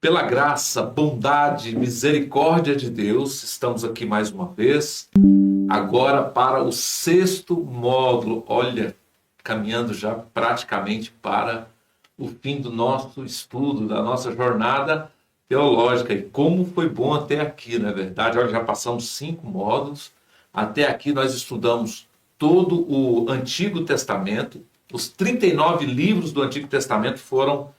Pela graça, bondade, misericórdia de Deus, estamos aqui mais uma vez, agora para o sexto módulo. Olha, caminhando já praticamente para o fim do nosso estudo, da nossa jornada teológica. E como foi bom até aqui, não é verdade? Olha, já passamos 5 módulos. Até aqui nós estudamos todo o Antigo Testamento. Os 39 livros do Antigo Testamento foram,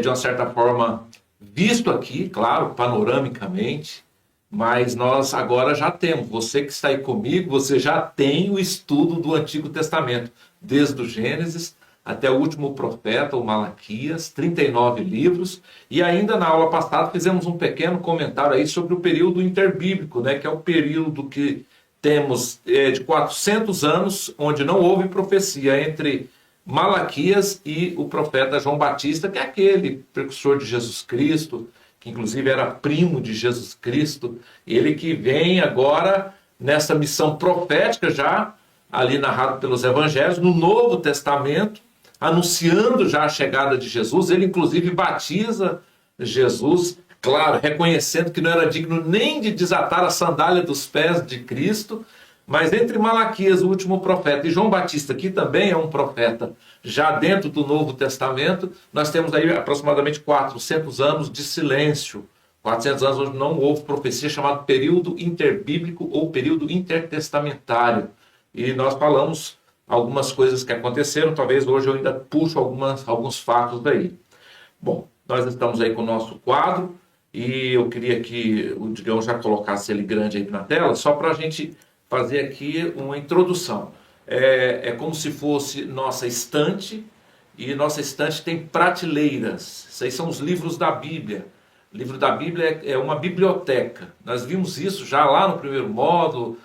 de uma certa forma, visto aqui, claro, panoramicamente, mas nós agora já temos, você que está aí comigo, você já tem o estudo do Antigo Testamento, desde o Gênesis até o último profeta, o Malaquias, 39 livros, e ainda na aula passada fizemos um pequeno comentário aí sobre o período interbíblico, né, que é o período que temos de 400 anos, onde não houve profecia entre Malaquias e o profeta João Batista, que é aquele precursor de Jesus Cristo, que inclusive era primo de Jesus Cristo, ele que vem agora nessa missão profética já, ali narrado pelos evangelhos, no Novo Testamento, anunciando já a chegada de Jesus. Ele inclusive batiza Jesus, claro, reconhecendo que não era digno nem de desatar a sandália dos pés de Cristo. Mas entre Malaquias, o último profeta, e João Batista, que também é um profeta já dentro do Novo Testamento, nós temos aí aproximadamente 400 anos de silêncio. 400 anos onde não houve profecia, chamado período interbíblico ou período intertestamentário. E nós falamos algumas coisas que aconteceram, talvez hoje eu ainda puxo alguns fatos daí. Bom, nós estamos aí com o nosso quadro, e eu queria que o Digão já colocasse ele grande aí na tela, só para a gente fazer aqui uma introdução. É como se fosse nossa estante, e nossa estante tem prateleiras. Isso aí são os livros da Bíblia. O livro da Bíblia é uma biblioteca. Nós vimos isso já lá no primeiro módulo.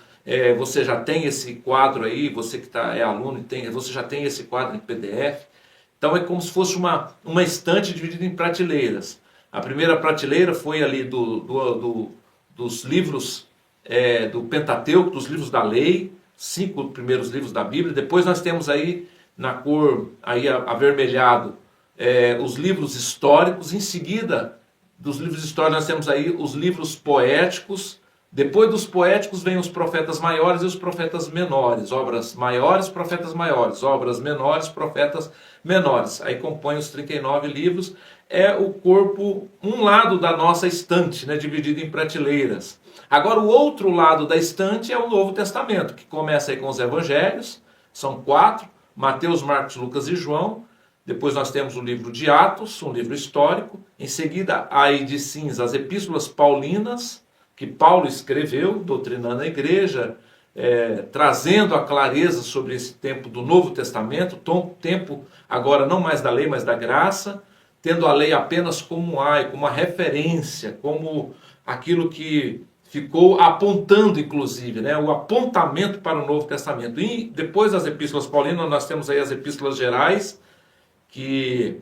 Você já tem esse quadro aí, você que é aluno, você já tem esse quadro em PDF. Então é como se fosse uma estante dividida em prateleiras. A primeira prateleira foi ali dos livros do Pentateuco, dos livros da lei, 5 primeiros livros da Bíblia. Depois nós temos aí, na cor aí avermelhado, os livros históricos. Em seguida, dos livros históricos, nós temos aí os livros poéticos. Depois dos poéticos vem os profetas maiores e os profetas menores. Obras maiores, profetas maiores. Obras menores, profetas menores. Aí compõe os 39 livros. É o corpo, um lado da nossa estante, né, dividido em prateleiras. Agora, o outro lado da estante é o Novo Testamento, que começa aí com os evangelhos. São 4, Mateus, Marcos, Lucas e João. Depois nós temos o livro de Atos, um livro histórico. Em seguida, aí de cinza, as epístolas paulinas, que Paulo escreveu, doutrinando a igreja, trazendo a clareza sobre esse tempo do Novo Testamento, tempo agora não mais da lei, mas da graça, tendo a lei apenas como como uma referência, como aquilo que ficou apontando, inclusive, né, o apontamento para o Novo Testamento. E depois das epístolas paulinas, nós temos aí as epístolas gerais, que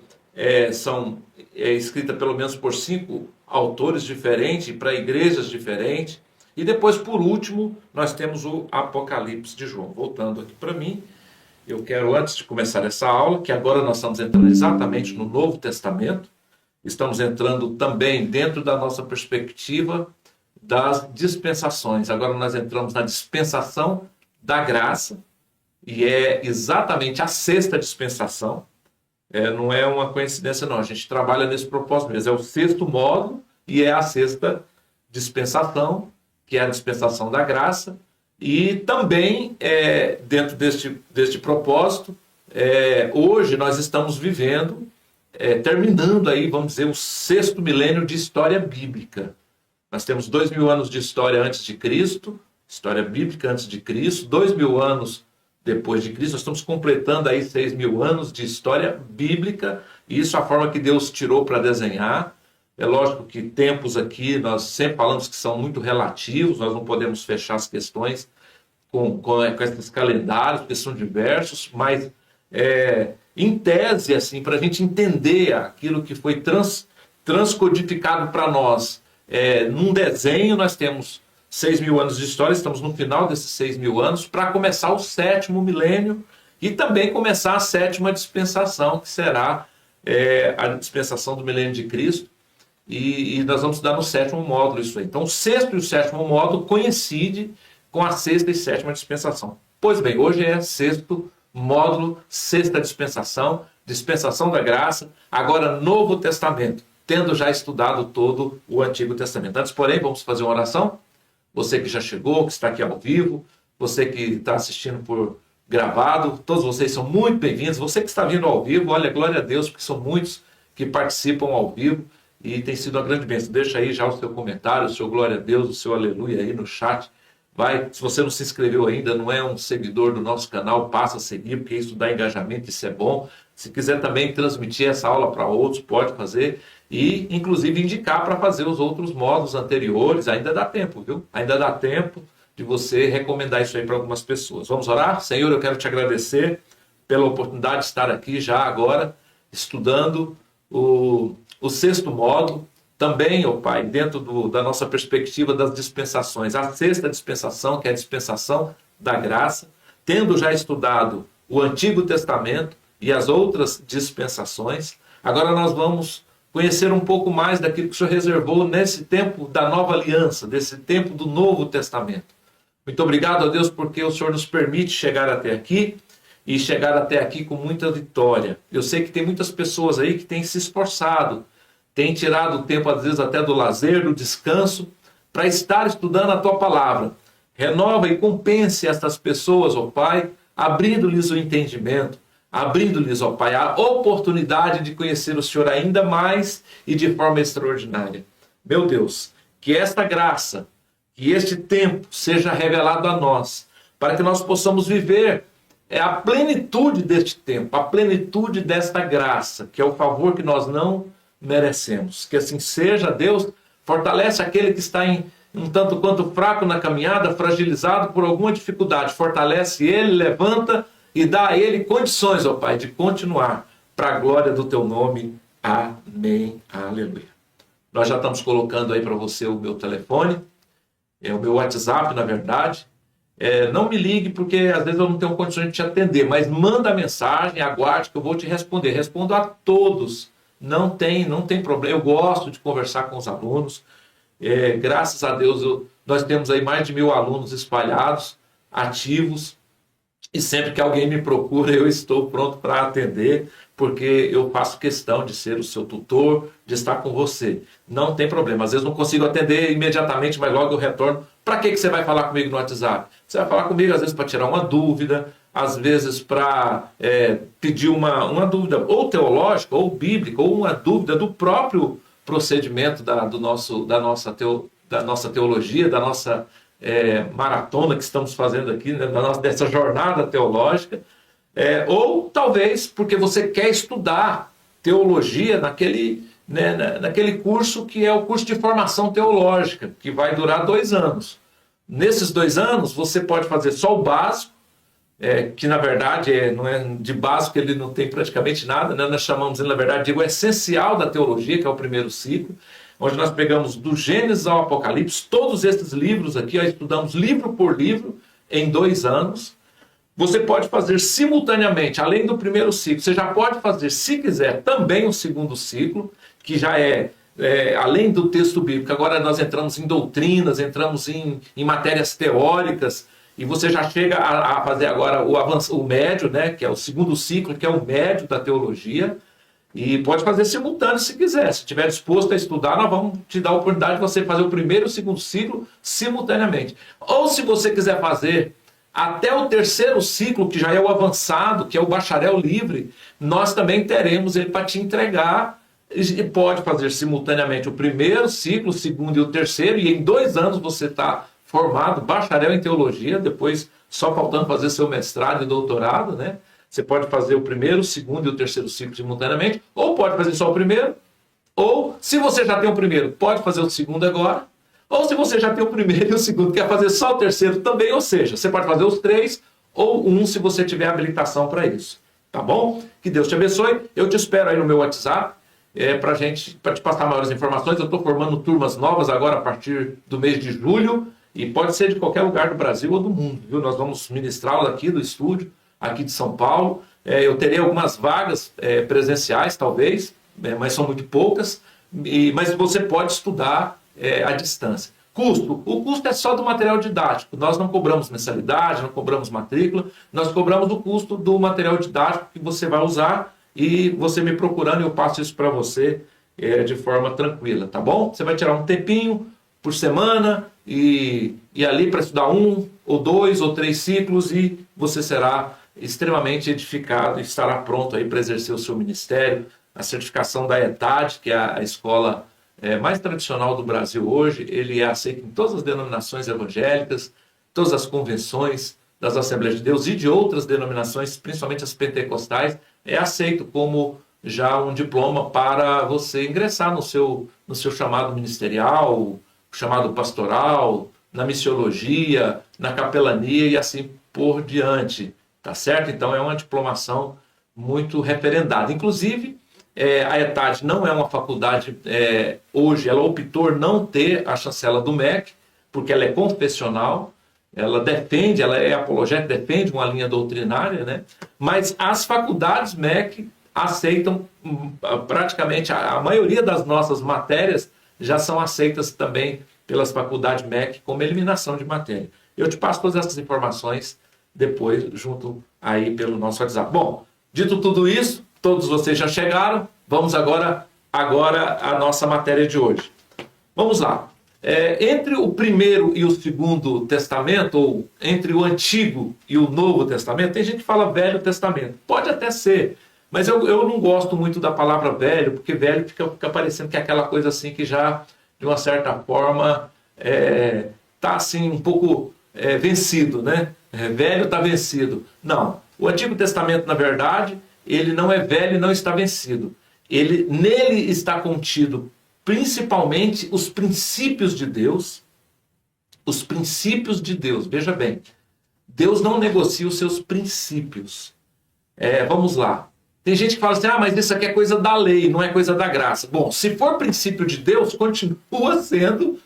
são escritas pelo menos por 5 autores diferentes, para igrejas diferentes. E depois, por último, nós temos o Apocalipse de João. Voltando aqui para mim, eu quero, antes de começar essa aula, que agora nós estamos entrando exatamente no Novo Testamento, estamos entrando também dentro da nossa perspectiva das dispensações. Agora nós entramos na dispensação da graça, e é exatamente a 6ª dispensação. Não é uma coincidência, não. A gente trabalha nesse propósito mesmo. É o 6º módulo e é a 6ª dispensação, que é a dispensação da graça. E também, dentro deste propósito, hoje nós estamos vivendo, terminando aí, vamos dizer, o 6º milênio de história bíblica. Nós temos 2.000 anos de história antes de Cristo, história bíblica antes de Cristo, 2.000 anos depois de Cristo. Nós estamos completando aí 6.000 anos de história bíblica, e isso é a forma que Deus tirou para desenhar. É lógico que tempos aqui, nós sempre falamos que são muito relativos, nós não podemos fechar as questões com esses calendários, porque são diversos, mas em tese, assim, para a gente entender aquilo que foi transcodificado para nós, num desenho, nós temos 6.000 anos de história, estamos no final desses 6.000 anos, para começar o 7º milênio e também começar a 7ª dispensação, que será a dispensação do milênio de Cristo, e nós vamos estudar no sétimo módulo isso aí. Então, o sexto e o sétimo módulo coincidem com a sexta e sétima dispensação. Pois bem, hoje é sexto módulo, sexta dispensação, dispensação da graça, agora Novo Testamento, tendo já estudado todo o Antigo Testamento. Antes, porém, vamos fazer uma oração. Você que já chegou, que está aqui ao vivo, você que está assistindo por gravado, todos vocês são muito bem-vindos. Você que está vindo ao vivo, olha, glória a Deus, porque são muitos que participam ao vivo e tem sido uma grande bênção. Deixa aí já o seu comentário, o seu glória a Deus, o seu aleluia aí no chat. Vai, se você não se inscreveu ainda, não é um seguidor do nosso canal, passa a seguir, porque isso dá engajamento, isso é bom. Se quiser também transmitir essa aula para outros, pode fazer. E, inclusive, indicar para fazer os outros módulos anteriores. Ainda dá tempo, viu? Ainda dá tempo de você recomendar isso aí para algumas pessoas. Vamos orar? Senhor, eu quero te agradecer pela oportunidade de estar aqui já agora, estudando o sexto módulo. Também, ó Pai, dentro da nossa perspectiva das dispensações, a sexta dispensação, que é a dispensação da graça, tendo já estudado o Antigo Testamento e as outras dispensações, agora nós vamos conhecer um pouco mais daquilo que o Senhor reservou nesse tempo da nova aliança, desse tempo do Novo Testamento. Muito obrigado a Deus porque o Senhor nos permite chegar até aqui e chegar até aqui com muita vitória. Eu sei que tem muitas pessoas aí que têm se esforçado, têm tirado o tempo, às vezes, até do lazer, do descanso, para estar estudando a Tua Palavra. Renova e compense estas pessoas, ó Pai, abrindo-lhes o entendimento, abrindo-lhes, ó Pai, a oportunidade de conhecer o Senhor ainda mais e de forma extraordinária. Meu Deus, que esta graça, que este tempo seja revelado a nós, para que nós possamos viver a plenitude deste tempo, a plenitude desta graça, que é o favor que nós não merecemos. Que assim seja, Deus. Fortalece aquele que está um tanto quanto fraco na caminhada, fragilizado por alguma dificuldade. Fortalece ele, levanta e dá a ele condições, ó Pai, de continuar para a glória do Teu nome. Amém. Aleluia. Nós já estamos colocando aí para você o meu telefone, o meu WhatsApp, na verdade. Não me ligue, porque às vezes eu não tenho condições de te atender, mas manda a mensagem, aguarde que eu vou te responder. Respondo a todos. Não tem problema, eu gosto de conversar com os alunos. Graças a Deus, nós temos aí mais de 1000 alunos espalhados, ativos, e sempre que alguém me procura, eu estou pronto para atender, porque eu faço questão de ser o seu tutor, de estar com você. Não tem problema, às vezes não consigo atender imediatamente, mas logo eu retorno. Para que você vai falar comigo no WhatsApp? Você vai falar comigo, às vezes, para tirar uma dúvida, às vezes para pedir uma dúvida ou teológica, ou bíblica, ou uma dúvida do próprio procedimento da nossa teologia, da nossa maratona que estamos fazendo aqui, né, dessa jornada teológica, ou talvez porque você quer estudar teologia naquele curso que é o curso de formação teológica, que vai durar 2 anos. Nesses 2 anos, você pode fazer só o básico, que na verdade não é de básico, ele não tem praticamente nada, né? Nós chamamos, na verdade, o essencial da teologia, que é o primeiro ciclo, onde nós pegamos do Gênesis ao Apocalipse, todos esses livros aqui, estudamos livro por livro em 2 anos. Você pode fazer simultaneamente, além do primeiro ciclo, você já pode fazer, se quiser, também o segundo ciclo, que já além do texto bíblico. Agora nós entramos em doutrinas, entramos em matérias teóricas, e você já chega a fazer agora o médio, né, que é o segundo ciclo, que é o médio da teologia, e pode fazer simultâneo se quiser. Se estiver disposto a estudar, nós vamos te dar a oportunidade de você fazer o primeiro e o segundo ciclo simultaneamente. Ou se você quiser fazer até o terceiro ciclo, que já é o avançado, que é o bacharel livre, nós também teremos ele para te entregar, e pode fazer simultaneamente o primeiro ciclo, o segundo e o terceiro, e em 2 anos você está formado, bacharel em teologia, depois só faltando fazer seu mestrado e doutorado, né? Você pode fazer o primeiro, o segundo e o terceiro ciclo simultaneamente, ou pode fazer só o primeiro, ou se você já tem o primeiro, pode fazer o segundo agora, ou se você já tem o primeiro e o segundo, quer fazer só o terceiro também, ou seja, você pode fazer os 3 ou um se você tiver habilitação para isso. Tá bom? Que Deus te abençoe. Eu te espero aí no meu WhatsApp para te passar maiores informações. Eu estou formando turmas novas agora a partir do mês de julho e pode ser de qualquer lugar do Brasil ou do mundo, viu? Nós vamos ministrá-lo aqui do estúdio, aqui de São Paulo. Eu terei algumas vagas presenciais, talvez, mas são muito poucas. mas você pode estudar à distância. Custo. O custo é só do material didático. Nós não cobramos mensalidade, não cobramos matrícula, nós cobramos o custo do material didático que você vai usar e você me procurando, eu passo isso para você de forma tranquila, tá bom? Você vai tirar um tempinho por semana e ali para estudar 1, ou 2, ou 3 ciclos e você será extremamente edificado e estará pronto aí para exercer o seu ministério. A certificação da ETAD, que é a escola mais tradicional do Brasil hoje, ele é aceito em todas as denominações evangélicas, todas as convenções das Assembleias de Deus e de outras denominações, principalmente as pentecostais, é aceito como já um diploma para você ingressar no seu chamado ministerial, chamado pastoral, na missiologia, na capelania e assim por diante, tá certo? Então é uma diplomação muito referendada. Inclusive, a ETAD não é uma faculdade, hoje ela optou não ter a chancela do MEC, porque ela é confessional, ela é apologética, defende uma linha doutrinária, né? Mas as faculdades MEC aceitam praticamente a maioria das nossas matérias já são aceitas também pelas faculdades MEC como eliminação de matéria. Eu te passo todas essas informações depois, junto aí pelo nosso WhatsApp. Bom, dito tudo isso, todos vocês já chegaram, vamos agora à nossa matéria de hoje. Vamos lá. Entre o primeiro e o segundo testamento, ou entre o Antigo e o Novo Testamento, tem gente que fala Velho Testamento. Pode até ser, mas eu não gosto muito da palavra velho, porque velho fica parecendo que é aquela coisa assim que já, de uma certa forma, está assim um pouco vencido, né? Velho está vencido. Não, o Antigo Testamento, na verdade, ele não é velho e não está vencido. Nele está contido principalmente os princípios de Deus. Os princípios de Deus, veja bem, Deus não negocia os seus princípios. Vamos lá. Tem gente que fala assim, mas isso aqui é coisa da lei, não é coisa da graça. Bom, se for princípio de Deus, continua sendo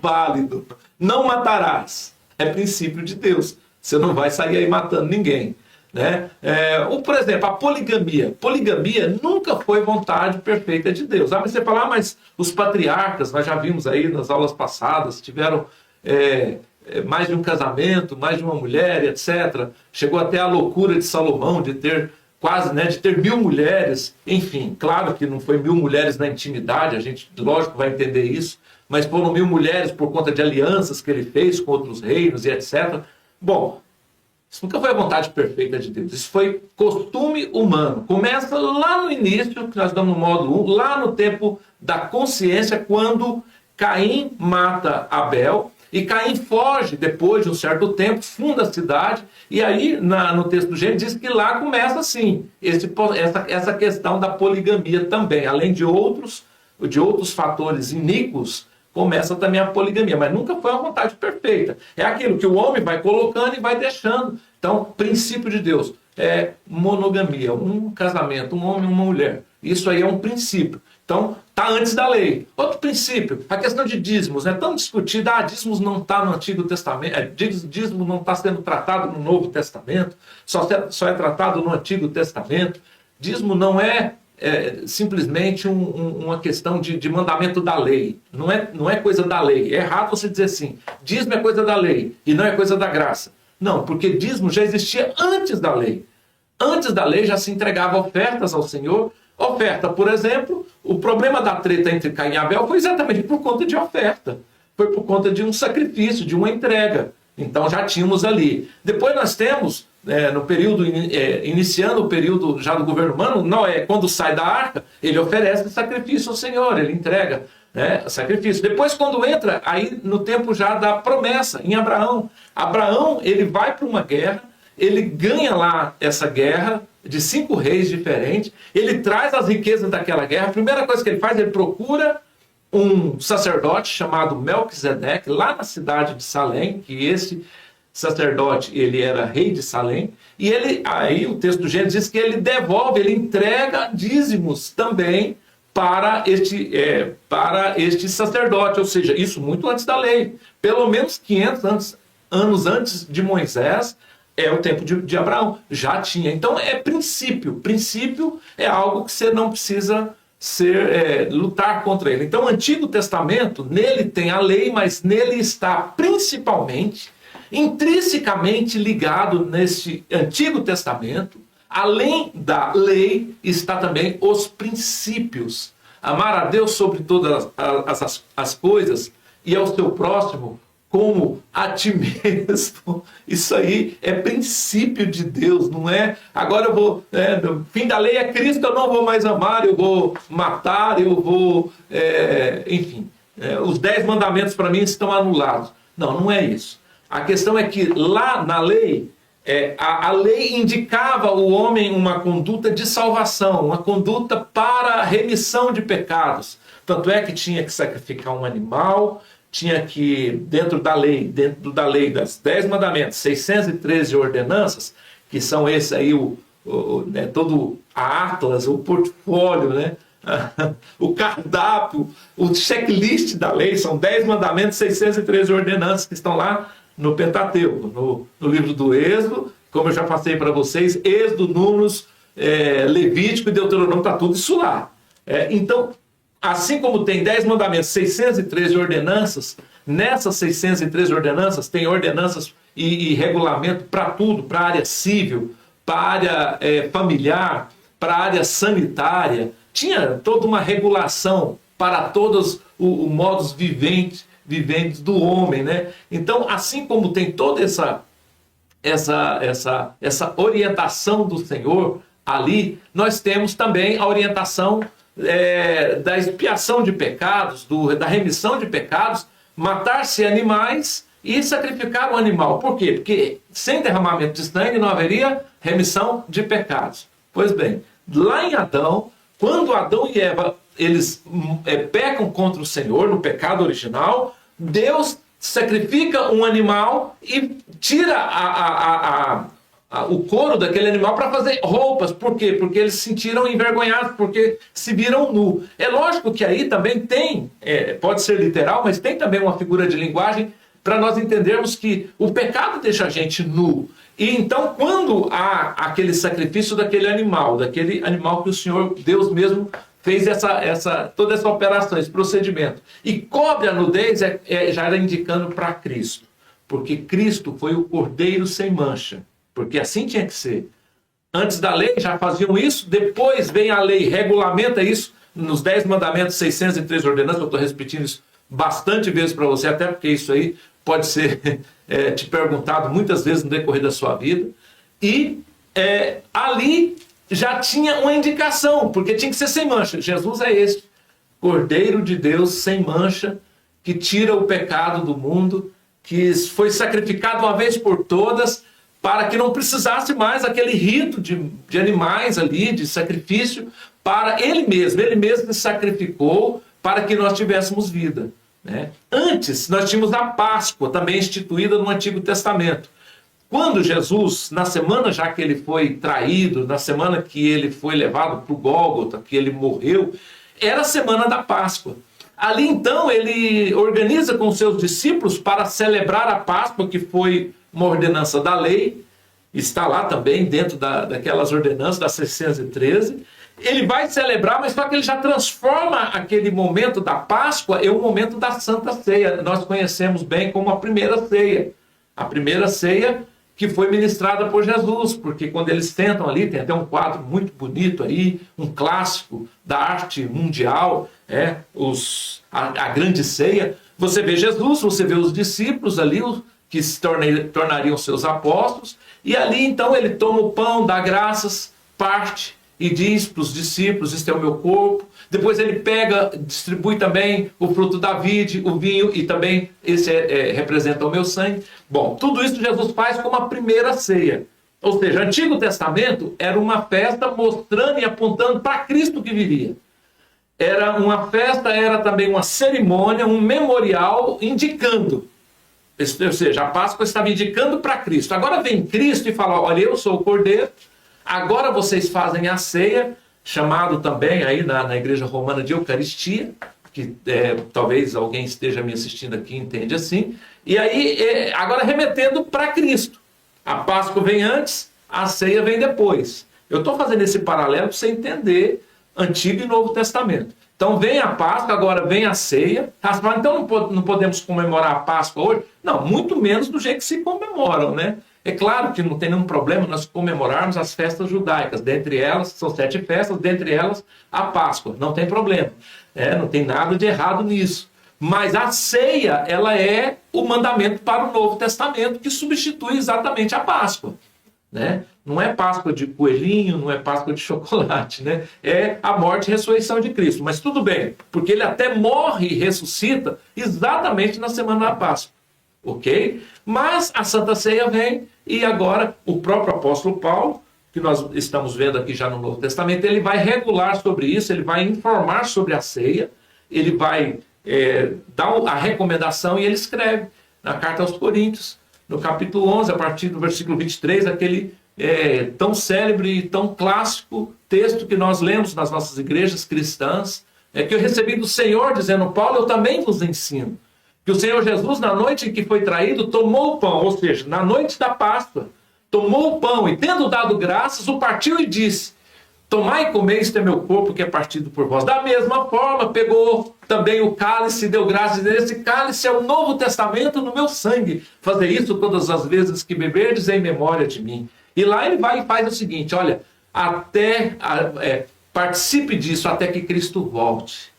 válido. Não matarás. É princípio de Deus. Você não vai sair aí matando ninguém, né? Por exemplo, a poligamia. Poligamia nunca foi vontade perfeita de Deus. Mas você fala, mas os patriarcas, nós já vimos aí nas aulas passadas, tiveram mais de um casamento, mais de uma mulher, etc. Chegou até a loucura de Salomão de ter quase, né, de ter 1000 mulheres. Enfim, claro que não foi 1000 mulheres na intimidade, a gente, lógico, vai entender isso, mas foram 1000 mulheres por conta de alianças que ele fez com outros reinos e etc. Bom, isso nunca foi a vontade perfeita de Deus. Isso foi costume humano. Começa lá no início, que nós estamos no módulo 1, lá no tempo da consciência, quando Caim mata Abel, e Caim foge depois de um certo tempo, funda a cidade, e aí no texto do Gênesis diz que lá começa assim, essa questão da poligamia também, além de outros fatores iníquos, começa também a poligamia, mas nunca foi uma vontade perfeita. É aquilo que o homem vai colocando e vai deixando. Então, princípio de Deus é monogamia, um casamento, um homem e uma mulher. Isso aí é um princípio. Então, está antes da lei. Outro princípio, a questão de dízimos. É tão discutida, dízimos não está no Antigo Testamento, dízimo não está sendo tratado no Novo Testamento, só é tratado no Antigo Testamento. Dízimo não é simplesmente uma questão de mandamento da lei. Não é coisa da lei. É errado você dizer assim, dízimo é coisa da lei e não é coisa da graça. Não, porque dízimo já existia antes da lei. Antes da lei já se entregava ofertas ao Senhor. Oferta, por exemplo, o problema da treta entre Caim e Abel foi exatamente por conta de oferta. Foi por conta de um sacrifício, de uma entrega. Então já tínhamos ali. Depois nós temos, no período, iniciando o período já do governo humano, Noé, quando sai da arca, ele oferece sacrifício ao Senhor, ele entrega sacrifício. Depois, quando entra, aí no tempo já da promessa, em Abraão. Abraão, ele vai para uma guerra, ele ganha lá essa guerra de 5 reis diferentes, ele traz as riquezas daquela guerra. A primeira coisa que ele faz, ele procura um sacerdote chamado Melquisedeque, lá na cidade de Salém, que esse sacerdote, ele era rei de Salém, e aí o texto do Gênesis diz que ele devolve, ele entrega dízimos também para este sacerdote, ou seja, isso muito antes da lei, pelo menos 500 anos antes de Moisés, é o tempo de Abraão, já tinha. Então é princípio é algo que você não precisa lutar contra ele. Então, o Antigo Testamento, nele tem a lei, mas nele está principalmente, intrinsecamente ligado nesse Antigo Testamento, além da lei, está também os princípios. Amar a Deus sobre todas as coisas e ao seu próximo como a ti mesmo. Isso aí é princípio de Deus, não é? Agora eu vou, no fim da lei é Cristo, eu não vou mais amar, eu vou matar, eu vou, enfim, os 10 mandamentos para mim estão anulados. Não, não é isso. A questão é que lá na lei, a lei indicava ao homem uma conduta de salvação, uma conduta para remissão de pecados. Tanto é que tinha que sacrificar um animal, tinha que, dentro da lei das 10 mandamentos, 613 ordenanças, que são esse aí, todo a atlas, o portfólio, né? O cardápio, o checklist da lei, são 10 mandamentos, 613 ordenanças que estão lá no Pentateuco, no livro do Êxodo, como eu já passei para vocês, Êxodo, Números, Levítico e Deuteronômio, está tudo isso lá. Então, assim como tem 10 mandamentos, 613 ordenanças, nessas 613 ordenanças tem ordenanças e regulamento para tudo, para a área civil, para a área familiar, para a área sanitária. Tinha toda uma regulação para todos os modos viventes do homem, né? Então, assim como tem toda essa orientação do Senhor ali, nós temos também a orientação da expiação de pecados, da remissão de pecados, matar-se animais e sacrificar o animal. Por quê? Porque sem derramamento de sangue não haveria remissão de pecados. Pois bem, lá em Adão, quando Adão e Eva eles pecam contra o Senhor no pecado original, Deus sacrifica um animal e tira o couro daquele animal para fazer roupas. Por quê? Porque eles se sentiram envergonhados, porque se viram nu. É lógico que aí também tem, pode ser literal, mas tem também uma figura de linguagem para nós entendermos que o pecado deixa a gente nu. E então, quando há aquele sacrifício daquele animal que o Senhor, Deus mesmo, fez toda essa operação, esse procedimento, e cobre a nudez, já era indicando para Cristo, porque Cristo foi o Cordeiro sem mancha, porque assim tinha que ser. Antes da lei já faziam isso, depois vem a lei, regulamenta isso, nos 10 mandamentos, 603 ordenanças, eu estou repetindo isso bastante vezes para você, até porque isso aí pode ser te perguntado muitas vezes no decorrer da sua vida, e ali já tinha uma indicação, porque tinha que ser sem mancha. Jesus é esse Cordeiro de Deus sem mancha, que tira o pecado do mundo, que foi sacrificado uma vez por todas, para que não precisasse mais aquele rito de animais ali, de sacrifício, para ele mesmo se sacrificou para que nós tivéssemos vida, né? Antes, nós tínhamos a Páscoa, também instituída no Antigo Testamento. Quando Jesus, na semana já que ele foi traído, na semana que ele foi levado para o Gólgota, que ele morreu, era a semana da Páscoa. Ali então ele organiza com seus discípulos para celebrar a Páscoa, que foi uma ordenança da lei, está lá também dentro daquelas ordenanças, das 613. Ele vai celebrar, mas só que ele já transforma aquele momento da Páscoa em um momento da Santa Ceia. Nós conhecemos bem como a primeira ceia. A primeira ceia que foi ministrada por Jesus, porque quando eles sentam ali, tem até um quadro muito bonito aí, um clássico da arte mundial, a grande ceia. Você vê Jesus, você vê os discípulos ali, que se tornariam seus apóstolos, e ali então ele toma o pão, dá graças, parte e diz para os discípulos: este é o meu corpo. Depois ele distribui também o fruto da vide, o vinho, e também esse representa o meu sangue. Bom, tudo isso Jesus faz como a primeira ceia. Ou seja, o Antigo Testamento era uma festa mostrando e apontando para Cristo que viria. Era uma festa, era também uma cerimônia, um memorial indicando. Ou seja, a Páscoa estava indicando para Cristo. Agora vem Cristo e fala: olha, eu sou o Cordeiro, agora vocês fazem a ceia, chamado também aí na Igreja Romana de Eucaristia, que talvez alguém esteja me assistindo aqui e entende assim. E aí, agora remetendo para Cristo. A Páscoa vem antes, a ceia vem depois. Eu estou fazendo esse paralelo para você entender Antigo e Novo Testamento. Então vem a Páscoa, agora vem a ceia. Então não podemos comemorar a Páscoa hoje? Não, muito menos do jeito que se comemoram, né? É claro que não tem nenhum problema nós comemorarmos as festas judaicas. Dentre elas, são 7 festas, dentre elas a Páscoa. Não tem problema. Não tem nada de errado nisso. Mas a ceia, ela é o mandamento para o Novo Testamento, que substitui exatamente a Páscoa. Né? Não é Páscoa de coelhinho, não é Páscoa de chocolate, né? É a morte e ressurreição de Cristo. Mas tudo bem, porque ele até morre e ressuscita exatamente na semana da Páscoa, ok? Mas a Santa Ceia vem e agora o próprio apóstolo Paulo, que nós estamos vendo aqui já no Novo Testamento, ele vai regular sobre isso, ele vai informar sobre a ceia, ele vai dar a recomendação e ele escreve na carta aos Coríntios, no capítulo 11, a partir do versículo 23, aquele tão célebre e tão clássico texto que nós lemos nas nossas igrejas cristãs, que eu recebi do Senhor, dizendo: Paulo, eu também vos ensino, que o Senhor Jesus, na noite em que foi traído, tomou o pão, ou seja, na noite da Páscoa, tomou o pão e, tendo dado graças, o partiu e disse: tomai e comei, este é meu corpo que é partido por vós. Da mesma forma, pegou também o cálice e deu graças. Esse cálice é o Novo Testamento no meu sangue. Fazer isso todas as vezes que beberdes em memória de mim. E lá ele vai e faz o seguinte: olha, participe disso até que Cristo volte.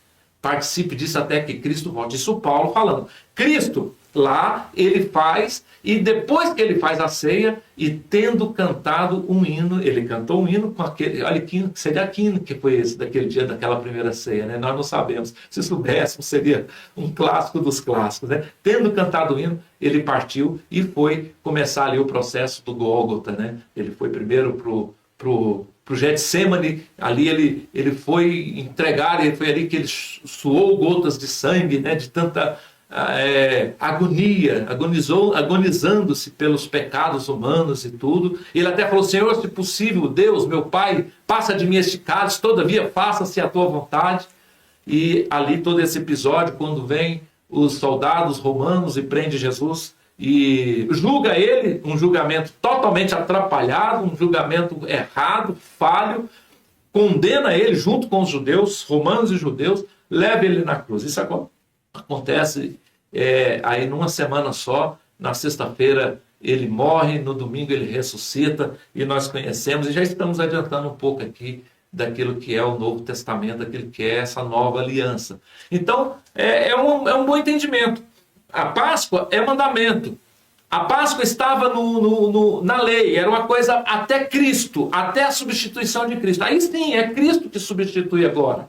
Participe disso até que Cristo volte. Isso Paulo falando. Cristo, lá, ele faz, e depois que ele faz a ceia, e tendo cantado um hino, ele cantou um hino com aquele, olha que seria que hino que foi esse, daquele dia, daquela primeira ceia, né? Nós não sabemos, se soubéssemos seria um clássico dos clássicos, né? Tendo cantado o hino, ele partiu e foi começar ali o processo do Gólgota, né? Ele foi primeiro pro Getsemane, ali ele foi entregar, e foi ali que ele suou gotas de sangue, né? De tanta agonia, agonizando-se pelos pecados humanos e tudo. Ele até falou: Senhor, se possível, Deus, meu Pai, passa de mim este cálice, todavia faça-se a tua vontade. E ali todo esse episódio, quando vem os soldados romanos e prende Jesus e julga ele, um julgamento totalmente atrapalhado, um julgamento errado, falho, condena ele junto com os judeus, romanos e judeus, leva ele na cruz. Isso acontece aí numa semana só. Na sexta-feira ele morre, no domingo ele ressuscita, e nós conhecemos, e já estamos adiantando um pouco aqui daquilo que é o Novo Testamento, daquilo que é essa nova aliança. Então, é um bom entendimento. A Páscoa é mandamento. A Páscoa estava na lei, era uma coisa até Cristo, até a substituição de Cristo. Aí sim, é Cristo que substitui agora.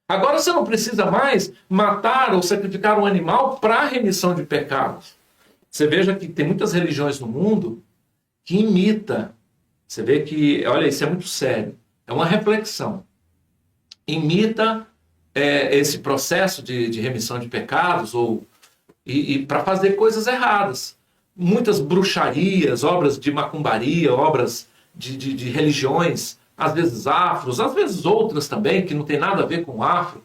Agora você não precisa mais matar ou sacrificar um animal para a remissão de pecados. Você veja que tem muitas religiões no mundo que imita. Você vê que, olha, isso é muito sério. É uma reflexão. Imita esse processo de remissão de pecados e para fazer coisas erradas. Muitas bruxarias, obras de macumbaria, obras de religiões, às vezes afros, às vezes outras também, que não tem nada a ver com afro.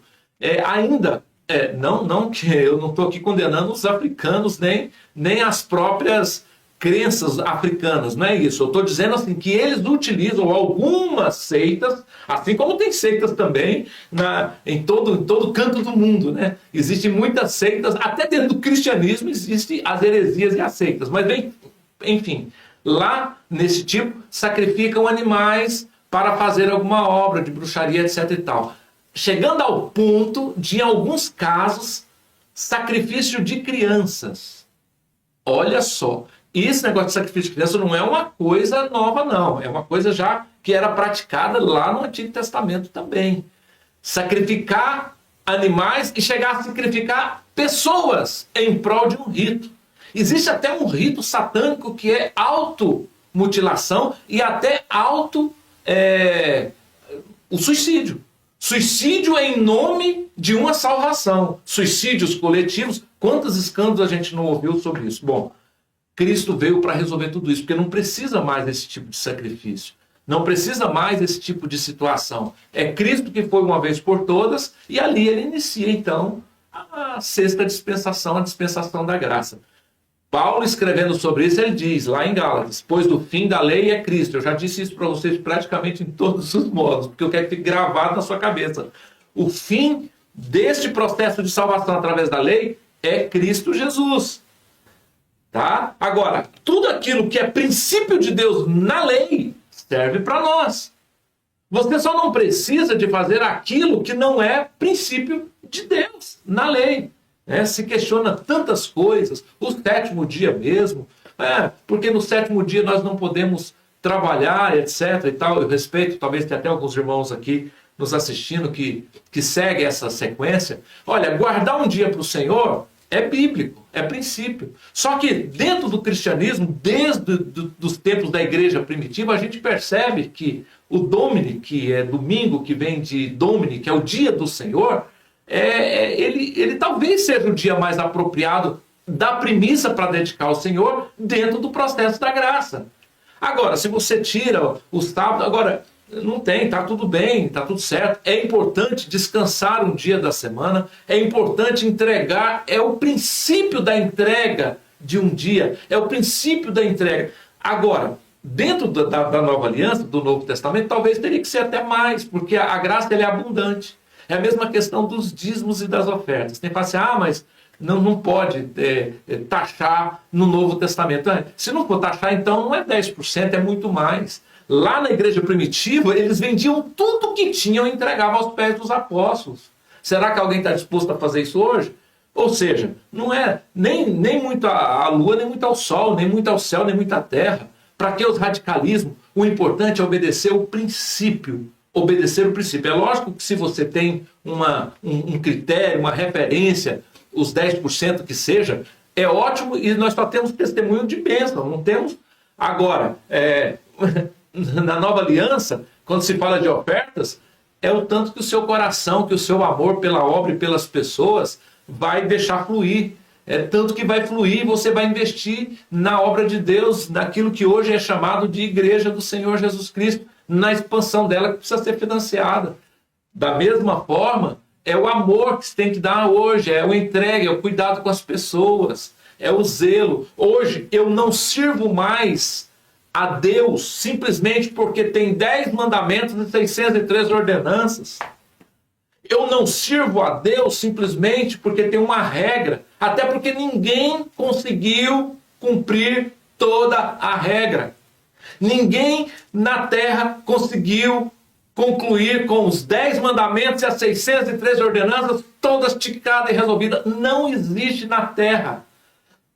Não que eu não estou aqui condenando os africanos, nem as próprias crenças africanas, não é isso. Eu estou dizendo assim que eles utilizam algumas seitas, assim como tem seitas também em todo canto do mundo, né? Existem muitas seitas, até dentro do cristianismo existem as heresias e as seitas, mas enfim, lá nesse tipo sacrificam animais para fazer alguma obra de bruxaria, etc e tal. Chegando ao ponto de, em alguns casos, sacrifício de crianças. Olha só. E esse negócio de sacrifício de criança não é uma coisa nova, não. É uma coisa já que era praticada lá no Antigo Testamento também. Sacrificar animais e chegar a sacrificar pessoas em prol de um rito. Existe até um rito satânico que é automutilação e até o suicídio. Suicídio em nome de uma salvação. Suicídios coletivos. Quantos escândalos a gente não ouviu sobre isso? Bom, Cristo veio para resolver tudo isso, porque não precisa mais desse tipo de sacrifício. Não precisa mais desse tipo de situação. É Cristo que foi uma vez por todas, e ali ele inicia, então, a sexta dispensação, a dispensação da graça. Paulo, escrevendo sobre isso, ele diz lá em Gálatas: pois o fim da lei é Cristo. Eu já disse isso para vocês praticamente em todos os modos, porque eu quero que fique gravado na sua cabeça. O fim deste processo de salvação através da lei é Cristo Jesus. Tá? Agora, tudo aquilo que é princípio de Deus na lei serve para nós. Você só não precisa de fazer aquilo que não é princípio de Deus na lei. Se questiona tantas coisas, o sétimo dia mesmo, porque no sétimo dia nós não podemos trabalhar, etc. e tal. Eu respeito, talvez tenha até alguns irmãos aqui nos assistindo que seguem essa sequência. Olha, guardar um dia para o Senhor é bíblico, é princípio. Só que dentro do cristianismo, desde os tempos da igreja primitiva, a gente percebe que o Domini, que é domingo, que vem de Domini, que é o dia do Senhor, ele talvez seja o dia mais apropriado da premissa para dedicar ao Senhor dentro do processo da graça. Agora, se você tira o sábado, agora não tem, está tudo bem, está tudo certo. É importante descansar um dia da semana, é importante entregar, é o princípio da entrega de um dia, é o princípio da entrega. Agora, dentro da Nova Aliança, do Novo Testamento, talvez teria que ser até mais, porque a graça ela é abundante. É a mesma questão dos dízimos e das ofertas. Tem que falar assim, mas não pode taxar no Novo Testamento. Se não for taxar, então não é 10%, é muito mais. Lá na igreja primitiva, eles vendiam tudo que tinham e entregavam aos pés dos apóstolos. Será que alguém está disposto a fazer isso hoje? Ou seja, não é nem muito a lua, nem muito ao sol, nem muito ao céu, nem muito à terra. Para que os radicalismos? O importante é obedecer o princípio. Obedecer o princípio. É lógico que se você tem um critério, uma referência, os 10% que seja, é ótimo e nós só temos testemunho de bênção, não temos. Agora, na Nova Aliança, quando se fala de ofertas, é o tanto que o seu coração, que o seu amor pela obra e pelas pessoas vai deixar fluir. É tanto que vai fluir e você vai investir na obra de Deus, naquilo que hoje é chamado de Igreja do Senhor Jesus Cristo, na expansão dela que precisa ser financiada. Da mesma forma, é o amor que se tem que dar hoje, é o entregue, é o cuidado com as pessoas, é o zelo. Hoje eu não sirvo mais a Deus simplesmente porque tem 10 mandamentos e 613 ordenanças. Eu não sirvo a Deus simplesmente porque tem uma regra, até porque ninguém conseguiu cumprir toda a regra. Ninguém na terra conseguiu concluir com os 10 mandamentos e as 613 ordenanças, todas ticadas e resolvidas. Não existe na terra.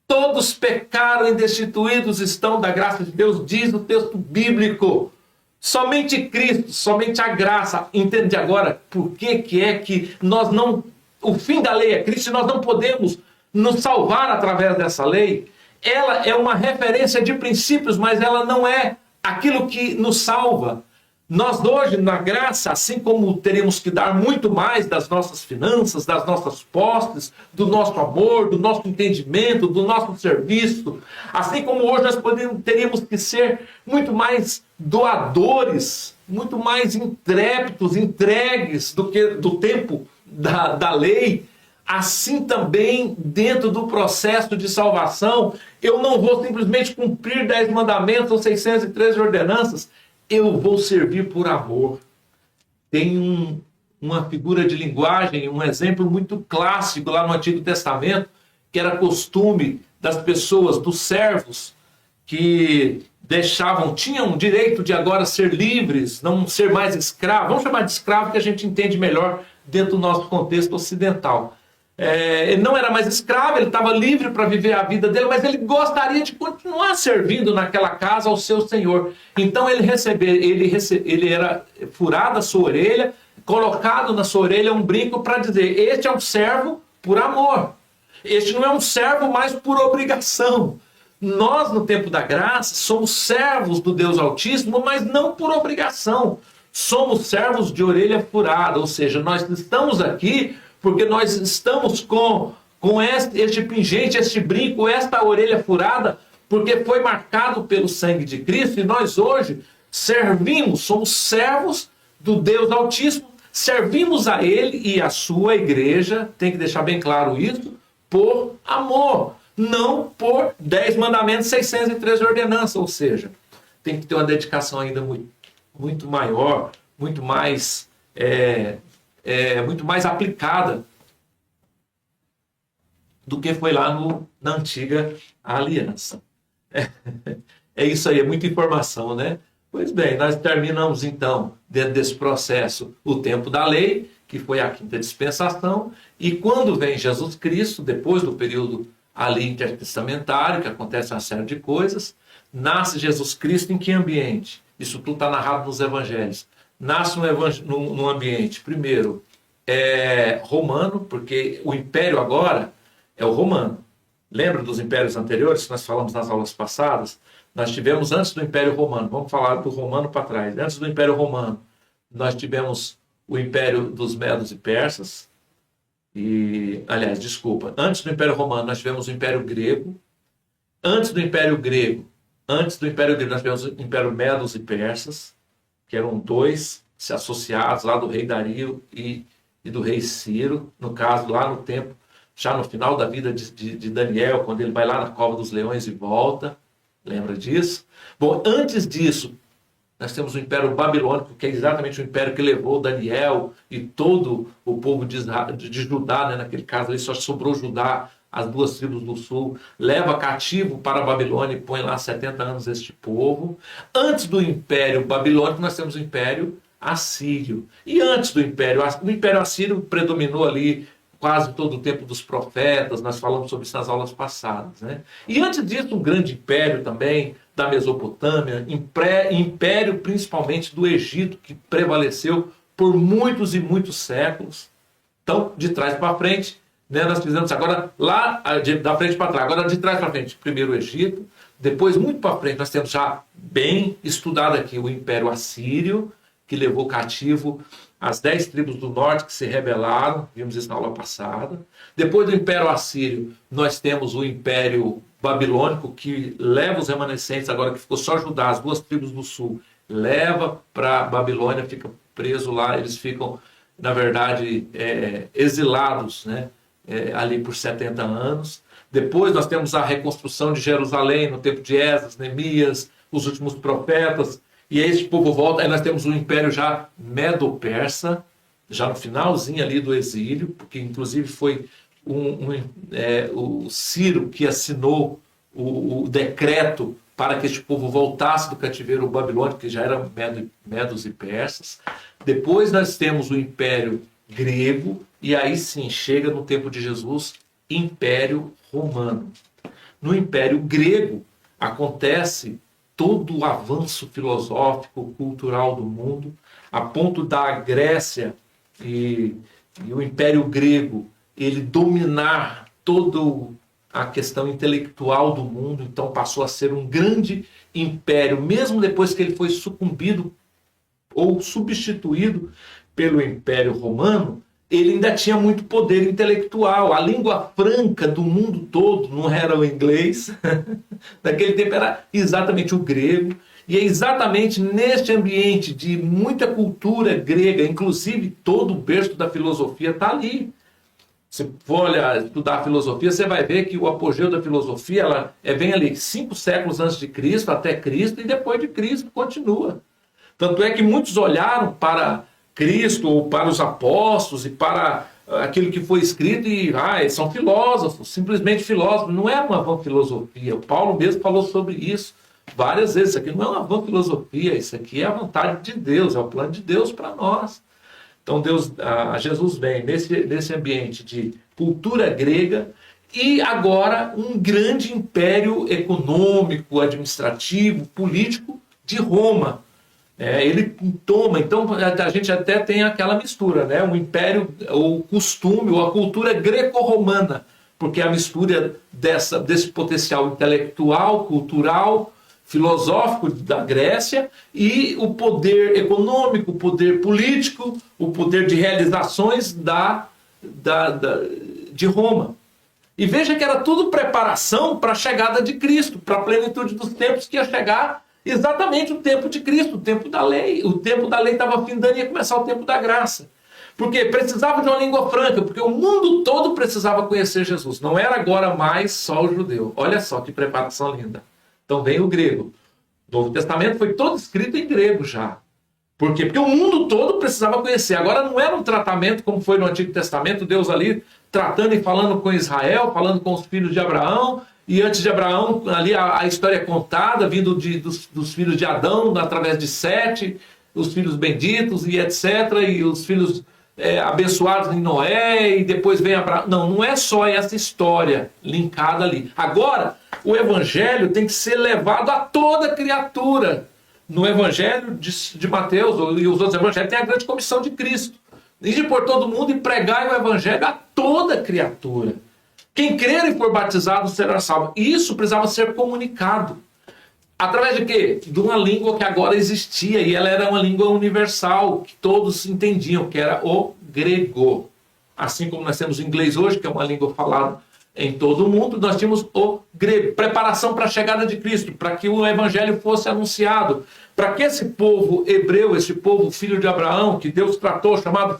Todos pecaram e destituídos estão da graça de Deus, diz o texto bíblico. Somente Cristo, somente a graça. Entende agora por que é que nós não... O fim da lei é Cristo e nós não podemos nos salvar através dessa lei. Ela é uma referência de princípios, mas ela não é aquilo que nos salva. Nós hoje, na graça, assim como teríamos que dar muito mais das nossas finanças, das nossas posses, do nosso amor, do nosso entendimento, do nosso serviço, assim como hoje nós teríamos que ser muito mais doadores, muito mais intrépidos, entregues do tempo da lei, assim também dentro do processo de salvação, eu não vou simplesmente cumprir 10 mandamentos ou 613 ordenanças, eu vou servir por amor. Tem uma figura de linguagem, um exemplo muito clássico lá no Antigo Testamento, que era costume das pessoas, dos servos, que tinham o direito de agora ser livres, não ser mais escravos. Vamos chamar de escravo que a gente entende melhor dentro do nosso contexto ocidental. Ele não era mais escravo, ele estava livre para viver a vida dele, mas ele gostaria de continuar servindo naquela casa ao seu senhor. Então ele era furado a sua orelha, colocado na sua orelha um brinco para dizer: este é um servo por amor. Este não é um servo mais por obrigação. Nós, no tempo da graça, somos servos do Deus Altíssimo, mas não por obrigação. Somos servos de orelha furada, ou seja, nós estamos aqui porque nós estamos com este pingente, este brinco, esta orelha furada, porque foi marcado pelo sangue de Cristo, e nós hoje servimos, somos servos do Deus Altíssimo, servimos a Ele e a sua igreja, tem que deixar bem claro isso, por amor. não por 10 mandamentos, 613 ordenanças, ou seja, tem que ter uma dedicação ainda muito, muito maior, muito mais, muito mais aplicada do que foi lá na antiga aliança. É isso aí, é muita informação, né? Pois bem, nós terminamos então, dentro desse processo, o tempo da lei, que foi a quinta dispensação, e quando vem Jesus Cristo, depois do período ali intertestamentário, que acontece uma série de coisas, nasce Jesus Cristo em que ambiente? Isso tudo está narrado nos evangelhos. Nasce num ambiente, primeiro, romano, porque o império agora é o romano. Lembra dos impérios anteriores que nós falamos nas aulas passadas? Nós tivemos antes do Império Romano, vamos falar do romano para trás. Antes do Império Romano, nós tivemos o Império dos Medos e Persas. Antes do Império Romano, nós tivemos o Império Grego. Antes do Império Grego, nós tivemos o Império Medos e Persas, que eram dois se associados lá do rei Dario e do rei Ciro, no caso, lá no tempo, já no final da vida de Daniel, quando ele vai lá na Cova dos Leões e volta. Lembra disso? Bom, antes disso, nós temos o Império Babilônico, que é exatamente o império que levou Daniel e todo o povo de Judá, né? Naquele caso ali só sobrou Judá, as duas tribos do sul, leva cativo para a Babilônia e põe lá 70 anos este povo. Antes do Império Babilônico, nós temos o Império Assírio. E antes do Império Assírio predominou ali quase todo o tempo dos profetas, nós falamos sobre isso nas aulas passadas, né? E antes disso, um grande império também da Mesopotâmia, império principalmente do Egito, que prevaleceu por muitos e muitos séculos. Então, de trás para frente, né, nós fizemos agora, lá da frente para trás, agora de trás para frente, primeiro o Egito, depois, muito para frente, nós temos já bem estudado aqui o Império Assírio, que levou cativo as 10 tribos do norte que se rebelaram, vimos isso na aula passada. Depois do Império Assírio, nós temos o Império Babilônico, que leva os remanescentes, agora que ficou só Judá, as duas tribos do sul, leva para a Babilônia, fica preso lá, eles ficam, na verdade, exilados, né? Ali por 70 anos. Depois nós temos a reconstrução de Jerusalém, no tempo de Esdras, Neemias, os últimos profetas, e aí esse povo volta, aí nós temos um império já medo-persa, já no finalzinho ali do exílio, porque inclusive foi o Ciro que assinou o decreto para que este povo voltasse do cativeiro babilônico, que já era medos e persas. Depois nós temos o Império Grego, e aí sim, chega no tempo de Jesus, Império Romano. No Império Grego acontece todo o avanço filosófico, cultural do mundo, a ponto da Grécia e o Império Grego, ele dominar toda a questão intelectual do mundo, então passou a ser um grande império, mesmo depois que ele foi sucumbido ou substituído pelo Império Romano, ele ainda tinha muito poder intelectual. A língua franca do mundo todo não era o inglês, naquele tempo era exatamente o grego, e é exatamente neste ambiente de muita cultura grega, inclusive todo o berço da filosofia está ali. Se for estudar a filosofia, você vai ver que o apogeu da filosofia ela vem ali 5 séculos antes de Cristo, até Cristo, e depois de Cristo continua. Tanto é que muitos olharam para Cristo ou para os apóstolos e para aquilo que foi escrito e eles são filósofos, simplesmente filósofos. Não é uma vã filosofia. O Paulo mesmo falou sobre isso várias vezes. Isso aqui não é uma vã filosofia, isso aqui é a vontade de Deus, é o plano de Deus para nós. Então Jesus vem nesse ambiente de cultura grega e agora um grande império econômico, administrativo, político de Roma. Ele toma, então a gente até tem aquela mistura, né? O império, o costume, ou a cultura greco-romana, porque é a mistura desse potencial intelectual, cultural, filosófico da Grécia e o poder econômico, o poder político, o poder de realizações de Roma. E veja que era tudo preparação para a chegada de Cristo, para a plenitude dos tempos que ia chegar exatamente o tempo de Cristo, o tempo da lei. O tempo da lei estava findando e ia começar o tempo da graça. Porque precisava de uma língua franca, porque o mundo todo precisava conhecer Jesus. Não era agora mais só o judeu. Olha só que preparação linda. Então vem o grego. O Novo Testamento foi todo escrito em grego já. Por quê? Porque o mundo todo precisava conhecer. Agora não era um tratamento como foi no Antigo Testamento, Deus ali tratando e falando com Israel, falando com os filhos de Abraão, e antes de Abraão, ali a história é contada, vindo dos filhos de Adão, através de Sete, os filhos benditos e etc., e os filhos abençoados em Noé, e depois vem Abraão. Não é só essa história linkada ali. Agora, o evangelho tem que ser levado a toda criatura. No evangelho de Mateus e os outros evangelhos tem a grande comissão de Cristo. Ir por todo mundo e pregar o evangelho a toda criatura. Quem crer e for batizado será salvo. E isso precisava ser comunicado. Através de quê? De uma língua que agora existia, e ela era uma língua universal, que todos entendiam, que era o grego. Assim como nós temos o inglês hoje, que é uma língua falada em todo o mundo, nós tínhamos o grego. Preparação para a chegada de Cristo, para que o evangelho fosse anunciado, para que esse povo hebreu, esse povo filho de Abraão, que Deus tratou, chamado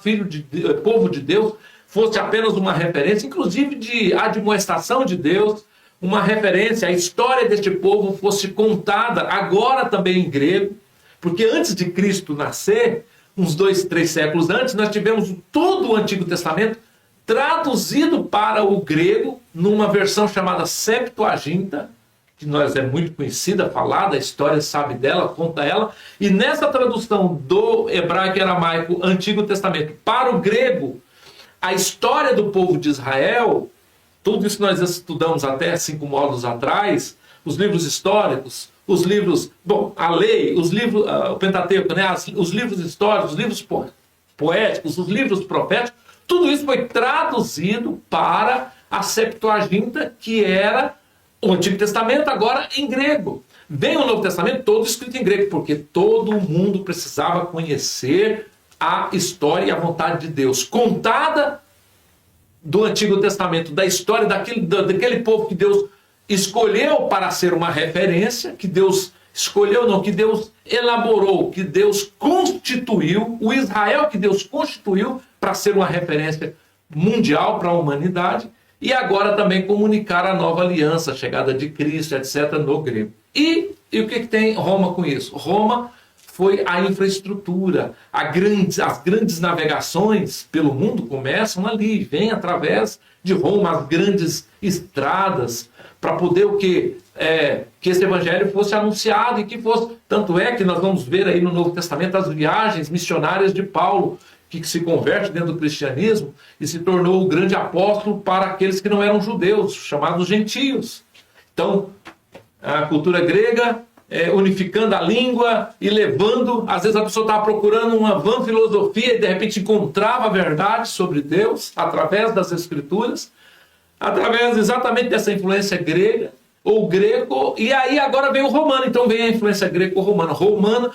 povo de Deus, fosse apenas uma referência, inclusive de admoestação de Deus, uma referência, a história deste povo fosse contada agora também em grego, porque antes de Cristo nascer, uns 2, 3 séculos antes, nós tivemos todo o Antigo Testamento traduzido para o grego, numa versão chamada Septuaginta, que nós é muito conhecida, falada, a história sabe dela, conta ela, e nessa tradução do hebraico e aramaico Antigo Testamento para o grego, a história do povo de Israel, tudo isso nós estudamos até 5 módulos atrás, os livros históricos, os livros, a lei, os livros, o Pentateuco, né? Os livros históricos, os livros poéticos, os livros proféticos, tudo isso foi traduzido para a Septuaginta, que era o Antigo Testamento, agora em grego. Vem o Novo Testamento todo escrito em grego, porque todo mundo precisava conhecer a história e a vontade de Deus, contada do Antigo Testamento, da história daquele povo que Deus escolheu para ser uma referência, que Deus escolheu, não, que Deus elaborou, que Deus constituiu, o Israel que Deus constituiu para ser uma referência mundial para a humanidade, e agora também comunicar a nova aliança, a chegada de Cristo, etc., no grego. E o que tem Roma com isso? Roma foi a infraestrutura. As grandes navegações pelo mundo começam ali, vêm através de Roma, as grandes estradas, para poder o quê? Que esse evangelho fosse anunciado e que fosse... Tanto é que nós vamos ver aí no Novo Testamento as viagens missionárias de Paulo, que se converte dentro do cristianismo e se tornou o grande apóstolo para aqueles que não eram judeus, chamados gentios. Então, a cultura grega unificando a língua e levando, às vezes a pessoa estava procurando uma vã filosofia e de repente encontrava a verdade sobre Deus através das escrituras, através exatamente dessa influência grega ou greco, e aí agora vem o romano, então vem a influência greco-romana. Roma,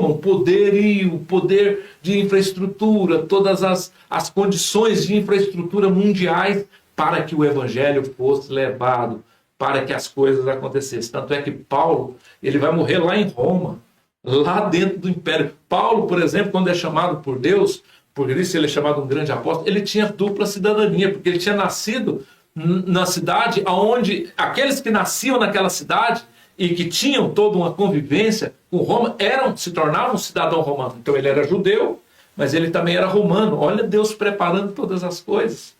o poder de infraestrutura, todas as condições de infraestrutura mundiais para que o evangelho fosse levado, para que as coisas acontecessem. Tanto é que Paulo, ele vai morrer lá em Roma, lá dentro do império. Paulo, por exemplo, quando é chamado por Deus, por isso ele é chamado um grande apóstolo, ele tinha dupla cidadania, porque ele tinha nascido na cidade onde aqueles que nasciam naquela cidade e que tinham toda uma convivência com Roma, se tornavam um cidadão romano. Então ele era judeu, mas ele também era romano. Olha Deus preparando todas as coisas.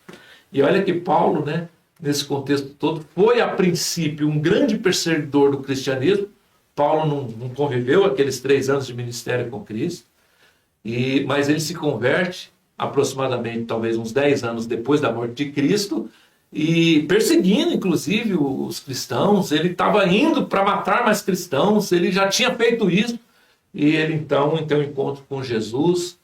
E olha que Paulo, né, nesse contexto todo, foi a princípio um grande perseguidor do cristianismo. Paulo não conviveu aqueles 3 anos de ministério com Cristo, mas ele se converte aproximadamente, talvez uns 10 anos depois da morte de Cristo, e perseguindo inclusive os cristãos. Ele estava indo para matar mais cristãos, ele já tinha feito isso, e ele então tem um encontro com Jesus,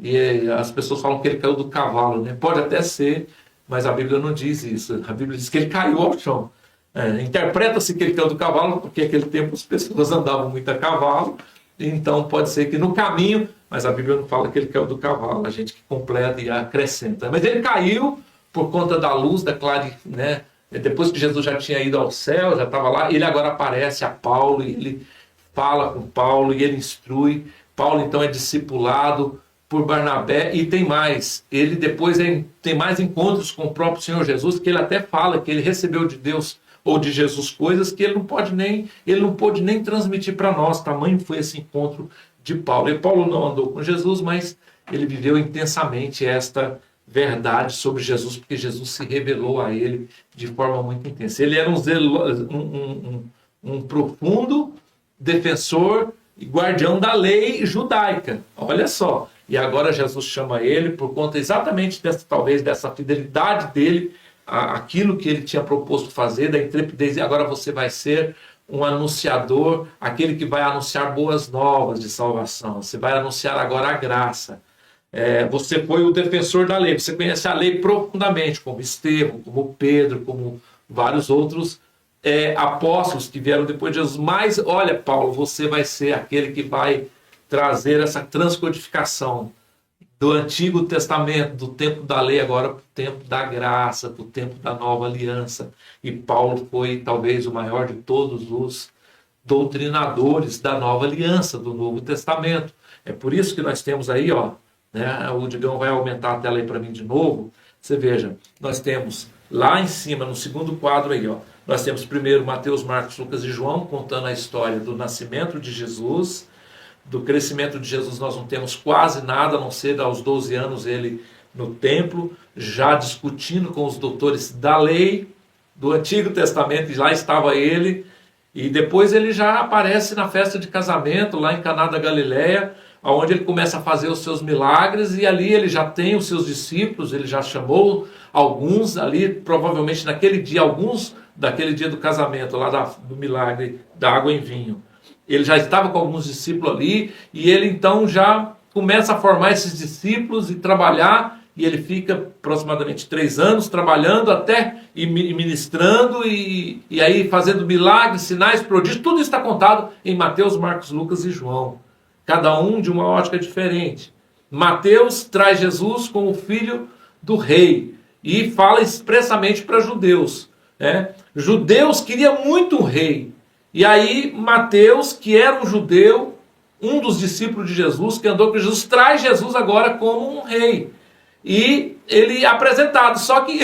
e as pessoas falam que ele caiu do cavalo, né? Pode até ser, mas a Bíblia não diz isso. A Bíblia diz que ele caiu ao chão. Interpreta-se que ele caiu do cavalo, porque naquele tempo as pessoas andavam muito a cavalo, então pode ser que no caminho, mas a Bíblia não fala que ele caiu do cavalo, a gente que completa e acrescenta. Mas ele caiu por conta da luz, da claridade, né? Depois que Jesus já tinha ido ao céu, já estava lá, ele agora aparece a Paulo, e ele fala com Paulo, e ele instrui. Paulo então é discipulado por Barnabé, e tem mais, ele depois tem mais encontros com o próprio Senhor Jesus, que ele até fala que ele recebeu de Deus ou de Jesus coisas que ele não pôde nem transmitir para nós. Tamanho foi esse encontro de Paulo. E Paulo não andou com Jesus, mas ele viveu intensamente esta verdade sobre Jesus, porque Jesus se revelou a ele de forma muito intensa. Ele era um profundo defensor e guardião da lei judaica. Olha só. E agora Jesus chama ele por conta exatamente talvez dessa fidelidade dele, aquilo que ele tinha proposto fazer, da intrepidez. E agora você vai ser um anunciador, aquele que vai anunciar boas novas de salvação. Você vai anunciar agora a graça. Você foi o defensor da lei. Você conhece a lei profundamente, como Estevão, como Pedro, como vários outros apóstolos que vieram depois de Jesus. Mas, olha, Paulo, você vai ser aquele que vai trazer essa transcodificação do Antigo Testamento, do tempo da lei, agora para o tempo da graça, para o tempo da nova aliança. E Paulo foi talvez o maior de todos os doutrinadores da nova aliança, do Novo Testamento. É por isso que nós temos aí, né, o Digão vai aumentar a tela aí para mim de novo. Você veja, nós temos lá em cima, no segundo quadro aí, nós temos primeiro Mateus, Marcos, Lucas e João, contando a história do nascimento de Jesus. Do crescimento de Jesus nós não temos quase nada, a não ser aos 12 anos ele no templo, já discutindo com os doutores da lei, do Antigo Testamento, e lá estava ele, e depois ele já aparece na festa de casamento, lá em Caná da Galileia, onde ele começa a fazer os seus milagres, e ali ele já tem os seus discípulos, ele já chamou alguns ali, provavelmente naquele dia, alguns daquele dia do casamento, lá do milagre da água em vinho. Ele já estava com alguns discípulos ali, e ele então já começa a formar esses discípulos e trabalhar, e ele fica aproximadamente 3 anos trabalhando até e ministrando, e aí fazendo milagres, sinais, prodígios. Tudo isso está contado em Mateus, Marcos, Lucas e João, cada um de uma ótica diferente. Mateus traz Jesus como filho do rei, e fala expressamente para judeus. Judeus queriam muito um rei. E aí Mateus, que era um judeu, um dos discípulos de Jesus, que andou com Jesus, traz Jesus agora como um rei. E ele é apresentado, só que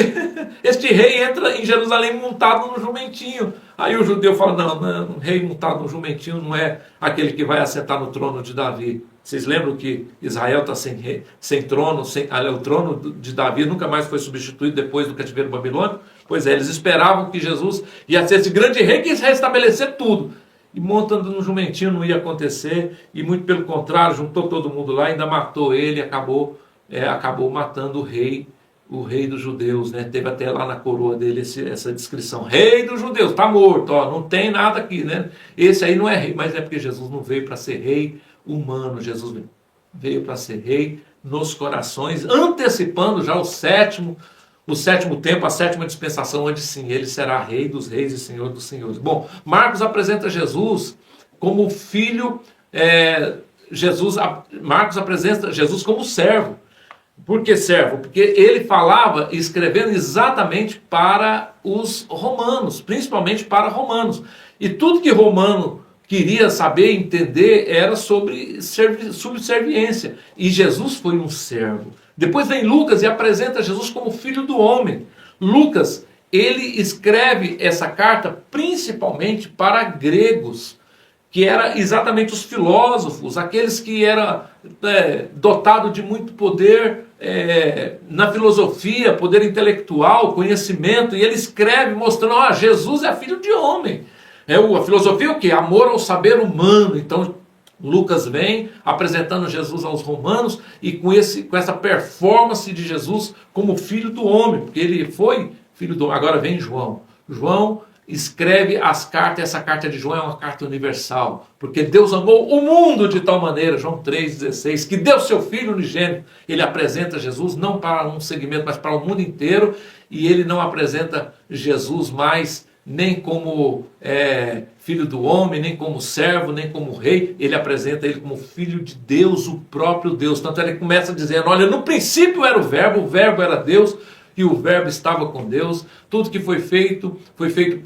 este rei entra em Jerusalém montado num jumentinho. Aí o judeu fala, não, um rei montado num jumentinho não é aquele que vai assentar no trono de Davi. Vocês lembram que Israel está sem trono, o trono de Davi nunca mais foi substituído depois do cativeiro babilônico? Pois é, eles esperavam que Jesus ia ser esse grande rei que ia restabelecer tudo. E montando no jumentinho não ia acontecer, e muito pelo contrário, juntou todo mundo lá, ainda matou ele, acabou matando o rei dos judeus, né? Teve até lá na coroa dele essa descrição, rei dos judeus, está morto, não tem nada aqui, né? Esse aí não é rei, mas é porque Jesus não veio para ser rei humano, Jesus veio para ser rei nos corações, antecipando já o sétimo tempo, a sétima dispensação, onde sim, ele será rei dos reis e senhor dos senhores. Bom, Marcos apresenta Jesus como filho, Marcos apresenta Jesus como servo. Por que servo? Porque ele falava e escrevendo exatamente para os romanos, principalmente para romanos. E tudo que romano queria saber e entender era sobre subserviência. E Jesus foi um servo. Depois vem Lucas e apresenta Jesus como filho do homem. Lucas, ele escreve essa carta principalmente para gregos, que eram exatamente os filósofos, aqueles que eram dotados de muito poder na filosofia, poder intelectual, conhecimento, e ele escreve mostrando, Jesus é filho de homem. A filosofia é o quê? Amor ao saber humano. Então Lucas vem apresentando Jesus aos romanos e com essa performance de Jesus como filho do homem, porque ele foi filho do homem. Agora vem João. João escreve as cartas, essa carta de João é uma carta universal, porque Deus amou o mundo de tal maneira, João 3,16, que deu seu Filho unigênito. Ele apresenta Jesus não para um segmento, mas para o mundo inteiro, e ele não apresenta Jesus mais nem como filho do homem, nem como servo, nem como rei. Ele apresenta ele como filho de Deus, o próprio Deus. Tanto ele começa dizendo, olha, no princípio era o verbo era Deus, e o verbo estava com Deus, tudo que foi feito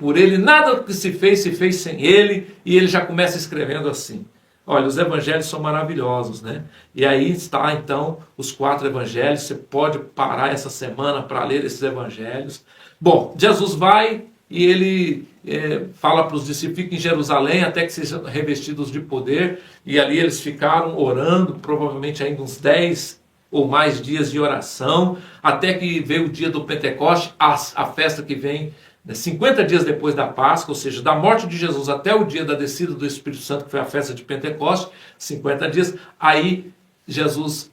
por ele, nada que se fez sem ele, e ele já começa escrevendo assim. Olha, os evangelhos são maravilhosos, né? E aí está, então, os 4 evangelhos. Você pode parar essa semana para ler esses evangelhos. Bom, Jesus vai e ele fala para os discípulos: fiquem em Jerusalém até que sejam revestidos de poder. E ali eles ficaram orando, provavelmente ainda uns 10 ou mais dias de oração, até que veio o dia do Pentecoste, a festa que vem 50 dias depois da Páscoa, ou seja, da morte de Jesus até o dia da descida do Espírito Santo, que foi a festa de Pentecoste, 50 dias. Aí Jesus,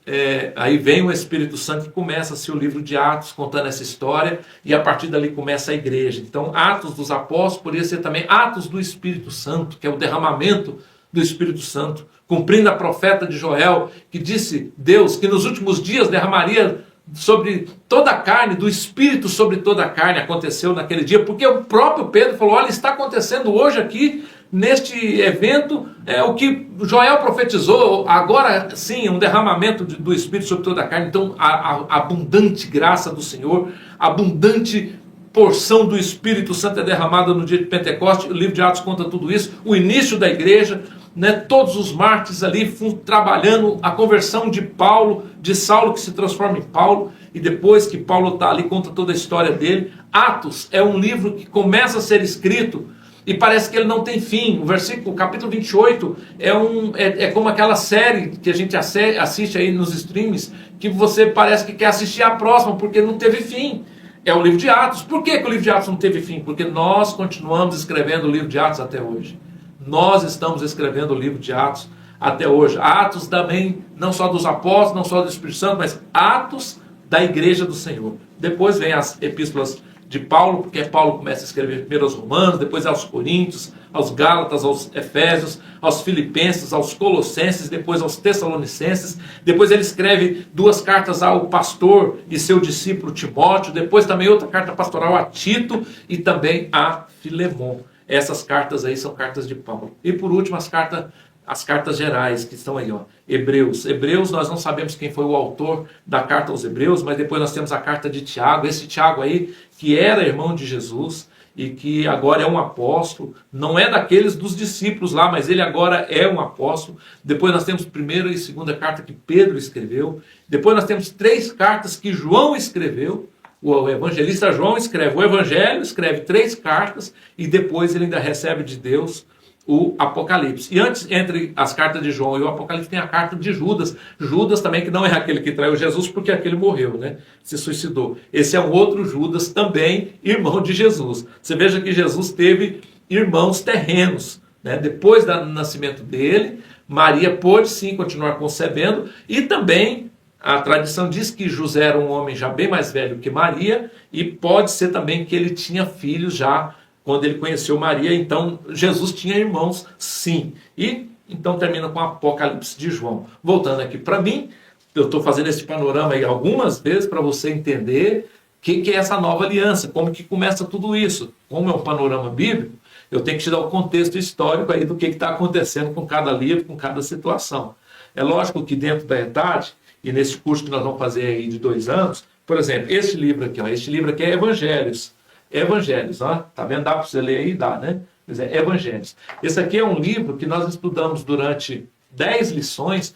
aí vem o Espírito Santo e começa-se o livro de Atos contando essa história, e a partir dali começa a igreja. Então, Atos dos Apóstolos poderia ser também Atos do Espírito Santo, que é o derramamento do Espírito Santo, cumprindo a profeta de Joel, que disse Deus que nos últimos dias derramaria sobre toda a carne, do Espírito sobre toda a carne. Aconteceu naquele dia, porque o próprio Pedro falou: olha, está acontecendo hoje aqui, neste evento, o que Joel profetizou, agora sim, um derramamento do Espírito sobre toda a carne. Então, a abundante graça do Senhor, a abundante porção do Espírito Santo é derramada no dia de Pentecoste. O livro de Atos conta tudo isso, o início da igreja, né, todos os mártires ali trabalhando, a conversão de Paulo, de Saulo que se transforma em Paulo, e depois que Paulo está ali, conta toda a história dele. Atos é um livro que começa a ser escrito e parece que ele não tem fim. O capítulo 28 é como aquela série que a gente assiste aí nos streams, que você parece que quer assistir a próxima, porque não teve fim. É o livro de Atos. Por que o livro de Atos não teve fim? Porque nós continuamos escrevendo o livro de Atos até hoje. Nós estamos escrevendo o livro de Atos até hoje. Atos também, não só dos apóstolos, não só do Espírito Santo, mas Atos da igreja do Senhor. Depois vem as epístolas de Paulo, porque Paulo começa a escrever primeiro aos Romanos, depois aos Coríntios, aos Gálatas, aos Efésios, aos Filipenses, aos Colossenses, depois aos Tessalonicenses. Depois ele escreve 2 cartas ao pastor e seu discípulo Timóteo. Depois também outra carta pastoral a Tito e também a Filemon. Essas cartas aí são cartas de Paulo. E por último, as cartas gerais, que estão aí, ó. Hebreus, nós não sabemos quem foi o autor da carta aos Hebreus, mas depois nós temos a carta de Tiago. Esse Tiago aí, que era irmão de Jesus e que agora é um apóstolo, não é daqueles dos discípulos lá, mas ele agora é um apóstolo. Depois nós temos a primeira e segunda carta que Pedro escreveu. Depois nós temos 3 cartas que João escreveu. O evangelista João escreve o evangelho, escreve 3 cartas, e depois ele ainda recebe de Deus o Apocalipse. E antes, entre as cartas de João e o Apocalipse, tem a carta de Judas. Judas também, que não é aquele que traiu Jesus, porque aquele morreu, né? Se suicidou. Esse é um outro Judas, também irmão de Jesus. Você veja que Jesus teve irmãos terrenos, né? Depois do nascimento dele, Maria pôde sim continuar concebendo, e também a tradição diz que José era um homem já bem mais velho que Maria, e pode ser também que ele tinha filhos já quando ele conheceu Maria. Então Jesus tinha irmãos, sim. E então termina com o Apocalipse de João. Voltando aqui para mim, eu estou fazendo esse panorama aí algumas vezes para você entender o que é essa nova aliança, como que começa tudo isso. Como é um panorama bíblico, eu tenho que te dar o contexto histórico aí do que está acontecendo com cada livro, com cada situação. É lógico que dentro da idade, e nesse curso que nós vamos fazer aí de 2 anos, por exemplo, este livro aqui é Evangelhos. Evangelhos, ó, tá vendo? Dá para você ler aí? Dá, né? Pois é, Evangelhos. Esse aqui é um livro que nós estudamos durante 10 lições,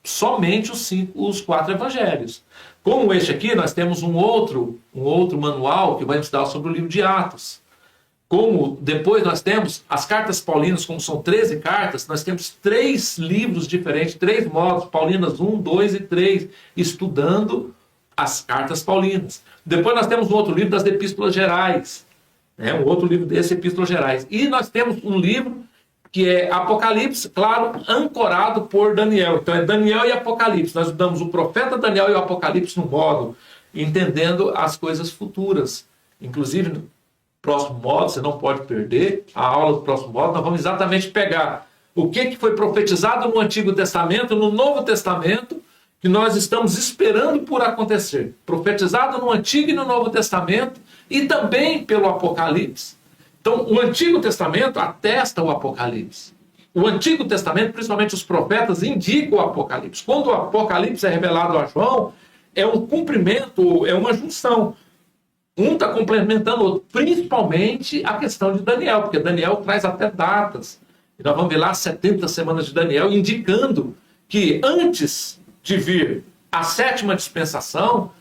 somente os 4 evangelhos. Como este aqui, nós temos um outro manual que vai estudar sobre o livro de Atos. Como depois nós temos as cartas paulinas, como são 13 cartas, nós temos 3 livros diferentes, 3 modos, Paulinas 1, 2 e 3, estudando as cartas paulinas. Depois nós temos um outro livro das Epístolas Gerais, né? Um outro livro desse, Epístolas Gerais. E nós temos um livro que é Apocalipse, claro, ancorado por Daniel. Então é Daniel e Apocalipse. Nós estudamos o profeta Daniel e o Apocalipse no módulo, entendendo as coisas futuras. Inclusive, no próximo módulo, você não pode perder a aula do próximo módulo, nós vamos exatamente pegar o que foi profetizado no Antigo Testamento, no Novo Testamento, que nós estamos esperando por acontecer. Profetizado no Antigo e no Novo Testamento, e também pelo Apocalipse. Então, o Antigo Testamento atesta o Apocalipse. O Antigo Testamento, principalmente os profetas, indicam o Apocalipse. Quando o Apocalipse é revelado a João, é um cumprimento, é uma junção. Um está complementando o outro, principalmente a questão de Daniel, porque Daniel traz até datas E nós vamos ver lá as 70 semanas de Daniel, indicando que antes de vir a sétima dispensação,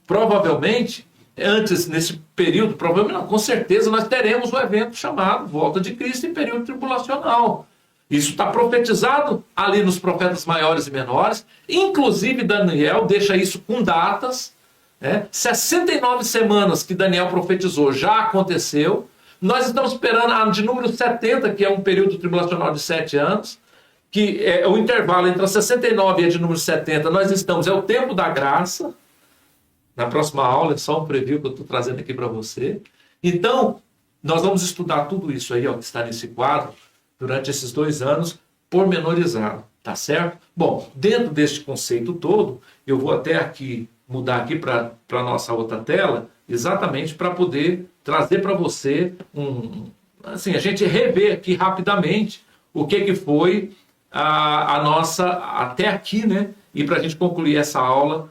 provavelmente, antes, nesse período, provavelmente não, com certeza nós teremos um evento chamado Volta de Cristo em período tribulacional. Isso está profetizado ali nos profetas maiores e menores. Inclusive Daniel deixa isso com datas. 69 semanas que Daniel profetizou já aconteceu. Nós estamos esperando a de número 70, que é um período tribulacional de 7 anos, que é o intervalo entre a 69 e a de número 70. Nós estamos, é o tempo da graça. Na próxima aula, é só um preview que eu estou trazendo aqui para você. Então, nós vamos estudar tudo isso aí, ó, que está nesse quadro, durante esses 2 anos, pormenorizado, tá certo? Bom, dentro deste conceito todo, eu vou até aqui, mudar aqui para a nossa outra tela, exatamente para poder trazer para você assim, a gente rever aqui rapidamente o que foi a nossa, até aqui, né? E para a gente concluir essa aula,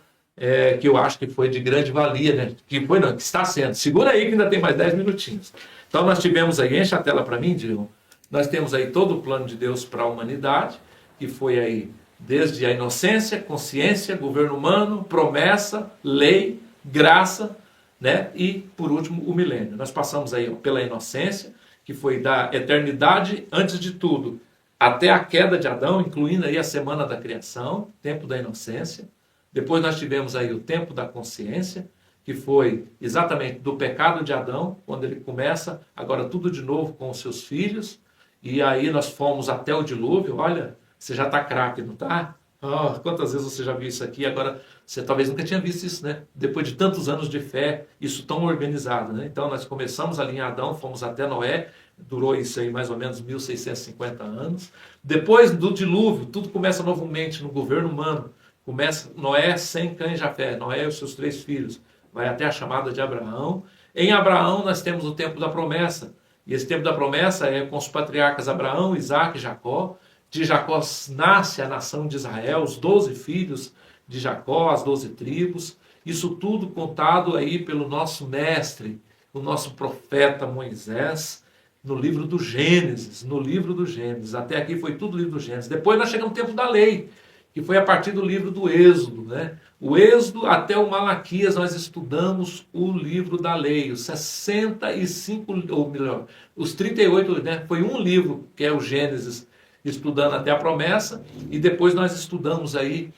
que eu acho que foi de grande valia, né? Que foi, não, que está sendo. Segura aí que ainda tem mais 10 minutinhos. Então nós tivemos aí, enche a tela para mim, Diego. Nós temos aí todo o plano de Deus para a humanidade, que foi aí desde a inocência, consciência, governo humano, promessa, lei, graça, né? E, por último, o milênio. Nós passamos aí pela inocência, que foi da eternidade, antes de tudo, até a queda de Adão, incluindo aí a semana da criação, tempo da inocência. Depois nós tivemos aí o tempo da consciência, que foi exatamente do pecado de Adão, quando ele começa agora tudo de novo com os seus filhos. E aí nós fomos até o dilúvio. Olha, você já está craque, não está? Oh, quantas vezes você já viu isso aqui? Agora, você talvez nunca tinha visto isso, né? Depois de tantos anos de fé, isso tão organizado, né? Então, nós começamos ali em Adão, fomos até Noé, durou isso aí mais ou menos 1650 anos. Depois do dilúvio, tudo começa novamente no governo humano. Começa Noé sem Cã e Jafé, Noé e os seus 3 filhos. Vai até a chamada de Abraão. Em Abraão, nós temos o tempo da promessa. E esse tempo da promessa é com os patriarcas Abraão, Isaac e Jacó. De Jacó nasce a nação de Israel, os 12 filhos de Jacó, as 12 tribos. Isso tudo contado aí pelo nosso mestre, o nosso profeta Moisés, no livro do Gênesis. No livro do Gênesis. Até aqui foi tudo livro do Gênesis. Depois nós chegamos no tempo da lei, que foi a partir do livro do Êxodo, né? O Êxodo até o Malaquias nós estudamos o livro da lei, os 65, ou melhor, os 38, né? Foi um livro, que é o Gênesis, estudando até a promessa, e depois nós estudamos aí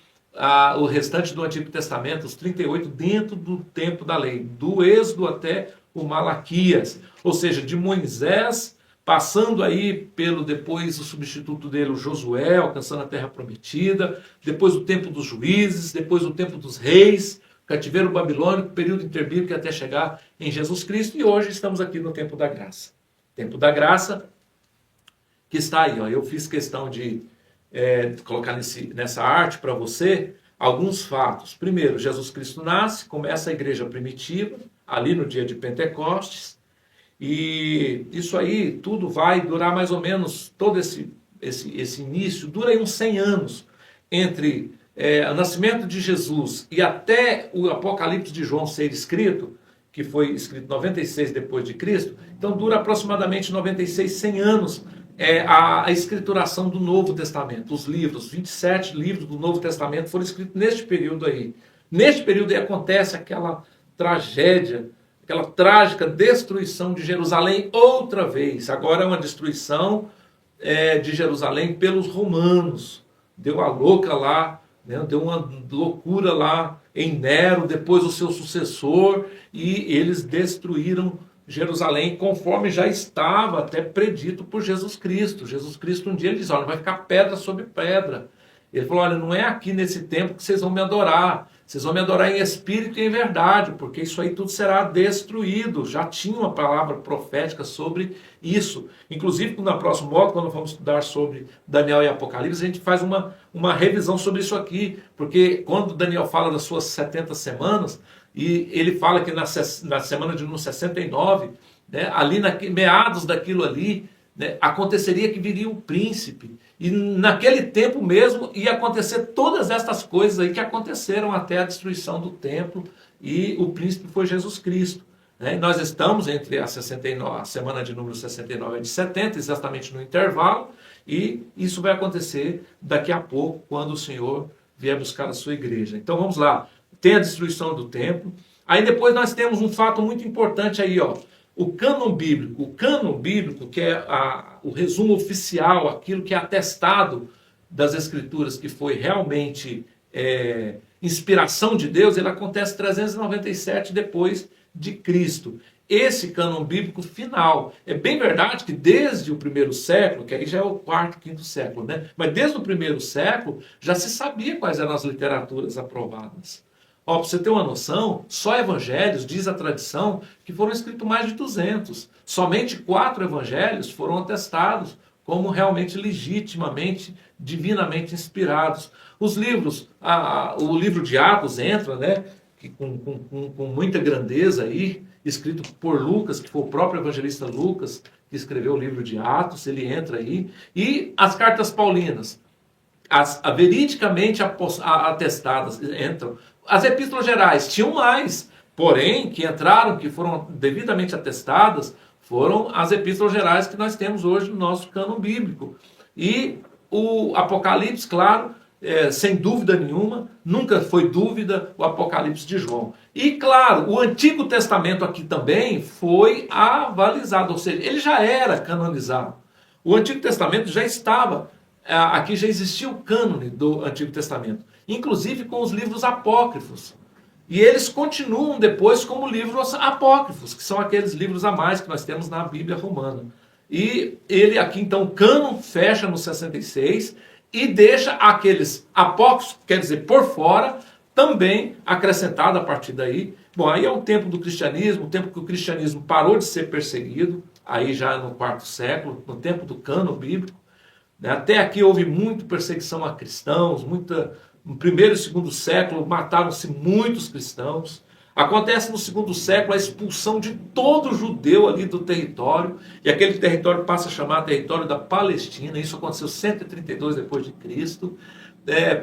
o restante do Antigo Testamento, os 38, dentro do tempo da lei, do Êxodo até o Malaquias, ou seja, de Moisés, passando aí pelo depois o substituto dele, o Josué, alcançando a terra prometida, depois o tempo dos juízes, depois o tempo dos reis, cativeiro babilônico, período interbíblico até chegar em Jesus Cristo, e hoje estamos aqui no tempo da graça. Tempo da graça, que está aí, ó. Eu fiz questão de colocar nessa arte para você alguns fatos. Primeiro, Jesus Cristo nasce, começa a igreja primitiva, ali no dia de Pentecostes, e isso aí tudo vai durar mais ou menos, todo esse início, dura aí uns 100 anos, entre o nascimento de Jesus e até o Apocalipse de João ser escrito, que foi escrito 96 depois de Cristo, então dura aproximadamente 96, 100 anos a escrituração do Novo Testamento. Os livros, 27 livros do Novo Testamento foram escritos neste período aí. Neste período aí acontece aquela tragédia, aquela trágica destruição de Jerusalém outra vez. Agora é uma destruição de Jerusalém pelos romanos. Deu a louca lá, né? Deu uma loucura lá em Nero, depois o seu sucessor, e eles destruíram Jerusalém conforme já estava até predito por Jesus Cristo. Jesus Cristo um dia ele diz, olha, vai ficar pedra sobre pedra. Ele falou, olha, não é aqui nesse tempo que vocês vão me adorar. Vocês vão me adorar em espírito e em verdade, porque isso aí tudo será destruído. Já tinha uma palavra profética sobre isso. Inclusive, na próxima aula, quando vamos estudar sobre Daniel e Apocalipse, a gente faz uma revisão sobre isso aqui. Porque quando Daniel fala das suas 70 semanas, e ele fala que na semana de número 69, né, ali meados daquilo ali, né, aconteceria que viria um príncipe. E naquele tempo mesmo ia acontecer todas estas coisas aí que aconteceram até a destruição do templo, e o príncipe foi Jesus Cristo. Né? Nós estamos entre a semana de número 69 e de 70, exatamente no intervalo, E isso vai acontecer daqui a pouco, quando o Senhor vier buscar a sua igreja. Então vamos lá, tem a destruição do templo. Aí depois nós temos um fato muito importante aí, ó. O cânon bíblico, que é o resumo oficial, aquilo que é atestado das Escrituras, que foi realmente inspiração de Deus, ele acontece 397 depois de Cristo. Esse cânon bíblico final. É bem verdade que desde o primeiro século, que aí já é o quarto, quinto século, né? Mas desde o primeiro século já se sabia quais eram as literaturas aprovadas. Ó, para você ter uma noção, só evangelhos, diz a tradição, que foram escritos mais de 200. Somente 4 evangelhos foram atestados como realmente legitimamente, divinamente inspirados. Os livros, o livro de Atos entra, né, que com muita grandeza aí, escrito por Lucas, que foi o próprio evangelista Lucas, que escreveu o livro de Atos, ele entra aí. E as cartas paulinas, as veridicamente atestadas, entram. As epístolas gerais tinham mais, porém, que entraram, que foram devidamente atestadas, foram as epístolas gerais que nós temos hoje no nosso cânon bíblico. E o Apocalipse, claro, sem dúvida nenhuma, nunca foi dúvida o Apocalipse de João. E claro, o Antigo Testamento aqui também foi avalizado, ou seja, ele já era canonizado. O Antigo Testamento já estava, aqui já existia o cânone do Antigo Testamento, inclusive com os livros apócrifos. E eles continuam depois como livros apócrifos, que são aqueles livros a mais que nós temos na Bíblia romana. E ele aqui, então, o cânon fecha no 66 e deixa aqueles apócrifos, quer dizer, por fora, também acrescentado a partir daí. Bom, aí é o tempo do cristianismo, o tempo que o cristianismo parou de ser perseguido, aí já no quarto século, no tempo do cânon bíblico. Até aqui houve muita perseguição a cristãos, no primeiro e segundo século mataram-se muitos cristãos. Acontece no segundo século a expulsão de todo judeu ali do território, e aquele território passa a chamar território da Palestina. Isso aconteceu 132 depois de Cristo,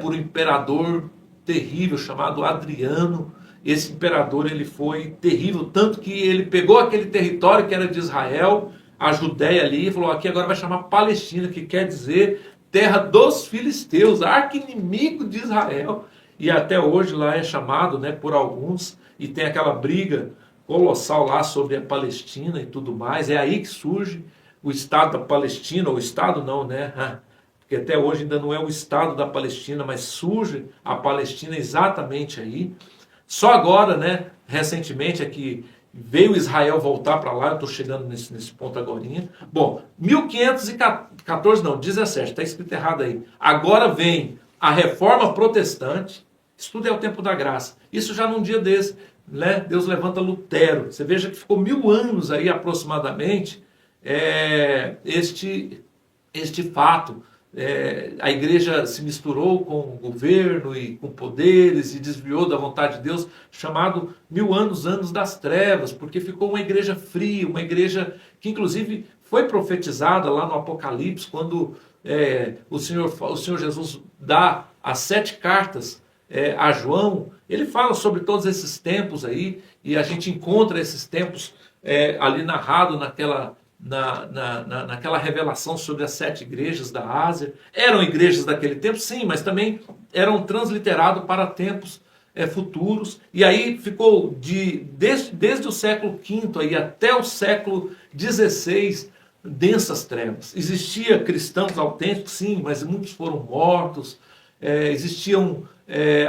por um imperador terrível chamado Adriano. Esse imperador, ele foi terrível, tanto que ele pegou aquele território que era de Israel, a Judéia ali, e falou: aqui agora vai chamar Palestina, que quer dizer terra dos filisteus, arqui-inimigo de Israel. E até hoje lá é chamado, né, por alguns, e tem aquela briga colossal lá sobre a Palestina e tudo mais. É aí que surge o Estado da Palestina, ou Estado não, né? Porque até hoje ainda não é o Estado da Palestina, mas surge a Palestina exatamente aí. Só agora, né, recentemente, é que veio Israel voltar para lá. Eu estou chegando nesse ponto agorinha. Bom, 1514 não, 17, está escrito errado aí. Agora vem a reforma protestante. Isso tudo é o tempo da graça. Isso já num dia desse, né, Deus levanta Lutero. Você veja que ficou 1000 anos aí aproximadamente este fato. A igreja se misturou com o governo e com poderes e desviou da vontade de Deus, chamado 1000 anos das trevas, porque ficou uma igreja fria, uma igreja que inclusive foi profetizada lá no Apocalipse, quando o Senhor Jesus dá as 7 cartas a João. Ele fala sobre todos esses tempos aí, e a gente encontra esses tempos ali narrado naquela revelação sobre as 7 igrejas da Ásia. Eram igrejas daquele tempo, sim, mas também eram transliterados para tempos futuros. E aí ficou desde o século V aí até o século XVI densas trevas. Existia cristãos autênticos, sim, mas muitos foram mortos. Existiam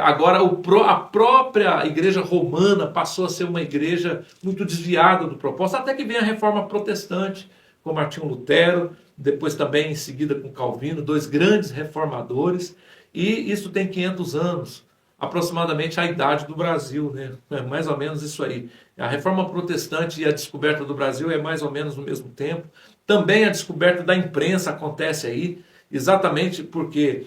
agora a própria igreja romana passou a ser uma igreja muito desviada do propósito, até que vem a reforma protestante com Martinho Lutero, depois também em seguida com Calvino, 2 grandes reformadores. E isso tem 500 anos, aproximadamente a idade do Brasil, né? Mais ou menos isso aí. A reforma protestante e a descoberta do Brasil é mais ou menos no mesmo tempo. Também a descoberta da imprensa acontece aí, exatamente porque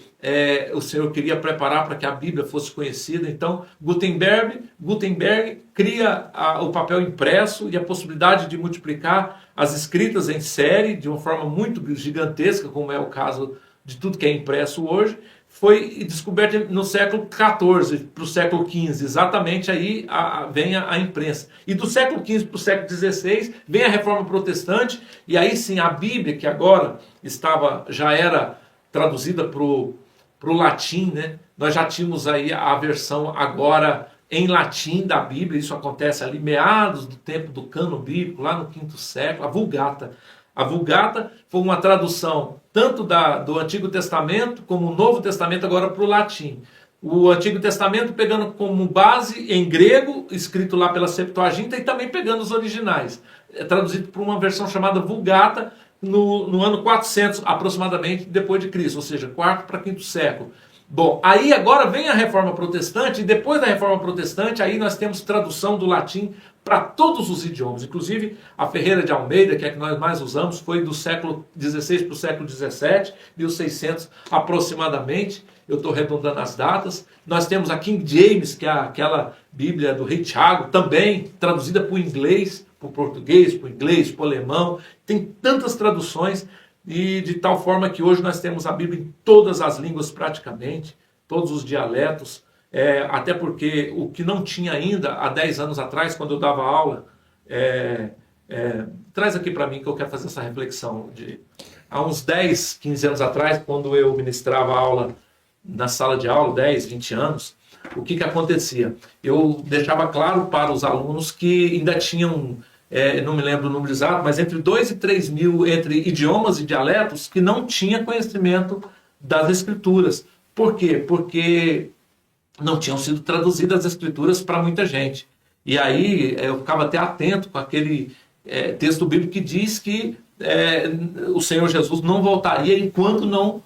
o Senhor queria preparar para que a Bíblia fosse conhecida. Então Gutenberg cria o papel impresso e a possibilidade de multiplicar as escritas em série de uma forma muito gigantesca, como é o caso de tudo que é impresso hoje. foi descoberta no século XIV para o século XV, exatamente aí vem a imprensa. E do século XV para o século XVI vem a Reforma Protestante, e aí sim a Bíblia, que agora já era traduzida para o latim, né? Nós já tínhamos aí a versão agora em latim da Bíblia, isso acontece ali meados do tempo do cânon bíblico, lá no quinto século, a Vulgata. A Vulgata foi uma tradução tanto do Antigo Testamento como o Novo Testamento agora para o latim. O Antigo Testamento pegando como base em grego, escrito lá pela Septuaginta, e também pegando os originais. É traduzido por uma versão chamada Vulgata no ano 400 aproximadamente depois de Cristo, ou seja, 4º para 5º século. Bom, aí agora vem a Reforma Protestante, e depois da Reforma Protestante, aí nós temos tradução do latim para todos os idiomas. Inclusive, a Ferreira de Almeida, que é a que nós mais usamos, foi do século XVI para o século XVII, 1600 aproximadamente. Eu estou arredondando as datas. Nós temos a King James, que é aquela Bíblia do Rei Tiago, também traduzida para o inglês, para o português, para o inglês, para o alemão. Tem tantas traduções. E de tal forma que hoje nós temos a Bíblia em todas as línguas praticamente, todos os dialetos, até porque o que não tinha ainda há 10 anos atrás, quando eu dava aula, traz aqui para mim que eu quero fazer essa reflexão. Há uns 10, 15 anos atrás, quando eu ministrava aula na sala de aula, 10, 20 anos, o que acontecia? Eu deixava claro para os alunos que ainda tinham... não me lembro o número exato, mas entre 2 e 3 mil, entre idiomas e dialetos, que não tinha conhecimento das Escrituras. Por quê? Porque não tinham sido traduzidas as Escrituras para muita gente. E aí eu ficava até atento com aquele texto bíblico que diz que o Senhor Jesus não voltaria enquanto não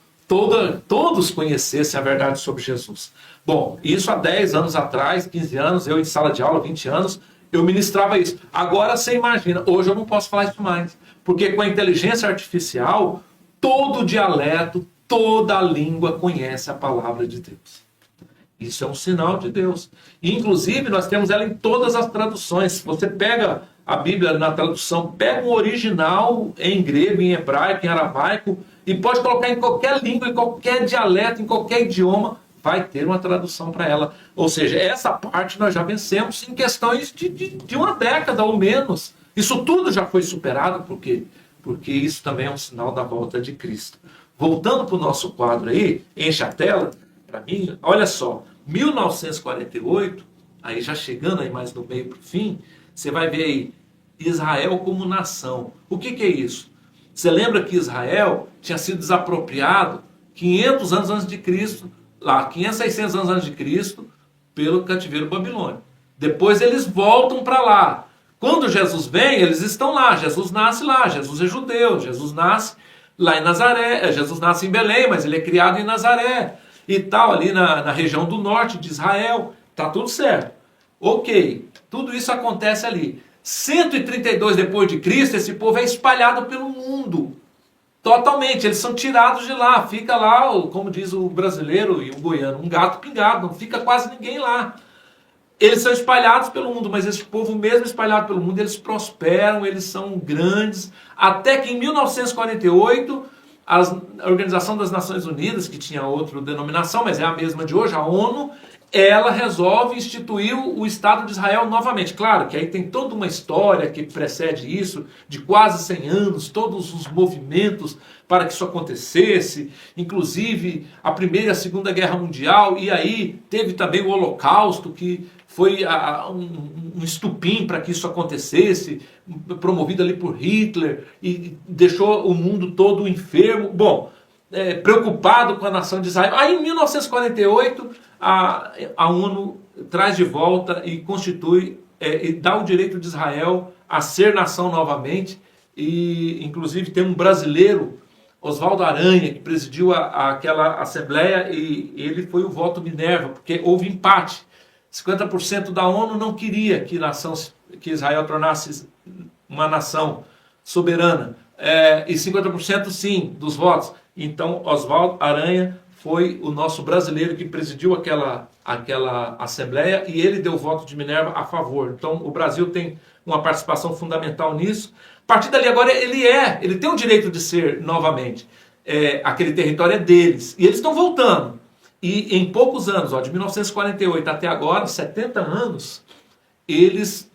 todos conhecessem a verdade sobre Jesus. Bom, isso há 10 anos atrás, 15 anos, eu em sala de aula, 20 anos, eu ministrava isso. Agora você imagina, hoje eu não posso falar isso mais. Porque com a inteligência artificial, todo dialeto, toda língua conhece a palavra de Deus. Isso é um sinal de Deus. E, inclusive, nós temos ela em todas as traduções. Você pega a Bíblia na tradução, pega o original em grego, em hebraico, em aramaico, e pode colocar em qualquer língua, em qualquer dialeto, em qualquer idioma, vai ter uma tradução para ela. Ou seja, essa parte nós já vencemos em questões de uma década ou menos. Isso tudo já foi superado, por quê? Porque isso também é um sinal da volta de Cristo. Voltando para o nosso quadro aí, enche a tela, para mim, olha só, 1948, aí já chegando aí mais no meio para o fim, você vai ver aí Israel como nação. O que é isso? Você lembra que Israel tinha sido desapropriado 500 anos antes de Cristo, lá, 500, 600 anos antes de Cristo, pelo cativeiro babilônico. Depois eles voltam para lá. Quando Jesus vem, eles estão lá. Jesus nasce lá, Jesus é judeu, Jesus nasce lá em Nazaré, Jesus nasce em Belém, mas ele é criado em Nazaré e tal, ali na região do norte de Israel. Tá tudo certo. Ok, tudo isso acontece ali. 132 depois de Cristo, esse povo é espalhado pelo mundo. Totalmente, eles são tirados de lá, fica lá, como diz o brasileiro e o goiano, um gato pingado, não fica quase ninguém lá. Eles são espalhados pelo mundo, mas esse povo mesmo espalhado pelo mundo, eles prosperam, eles são grandes, até que em 1948, a Organização das Nações Unidas, que tinha outra denominação, mas é a mesma de hoje, a ONU, ela resolve instituir o Estado de Israel novamente. Claro que aí tem toda uma história que precede isso, de quase 100 anos, todos os movimentos para que isso acontecesse, inclusive a Primeira e a Segunda Guerra Mundial, e aí teve também o Holocausto, que foi um estupim para que isso acontecesse, promovido ali por Hitler, e deixou o mundo todo enfermo, preocupado com a nação de Israel. Aí em 1948, a ONU traz de volta e constitui, e dá o direito de Israel a ser nação novamente, e inclusive tem um brasileiro, Oswaldo Aranha, que presidiu aquela assembleia, e ele foi o voto Minerva, porque houve empate. 50% da ONU não queria que Israel tornasse uma nação soberana, e 50% sim, dos votos. Então Oswaldo Aranha foi o nosso brasileiro que presidiu aquela assembleia, e ele deu o voto de Minerva a favor. Então o Brasil tem uma participação fundamental nisso. A partir dali agora ele tem o direito de ser novamente. Aquele território é deles. E eles estão voltando. E em poucos anos, ó, de 1948 até agora, 70 anos, eles,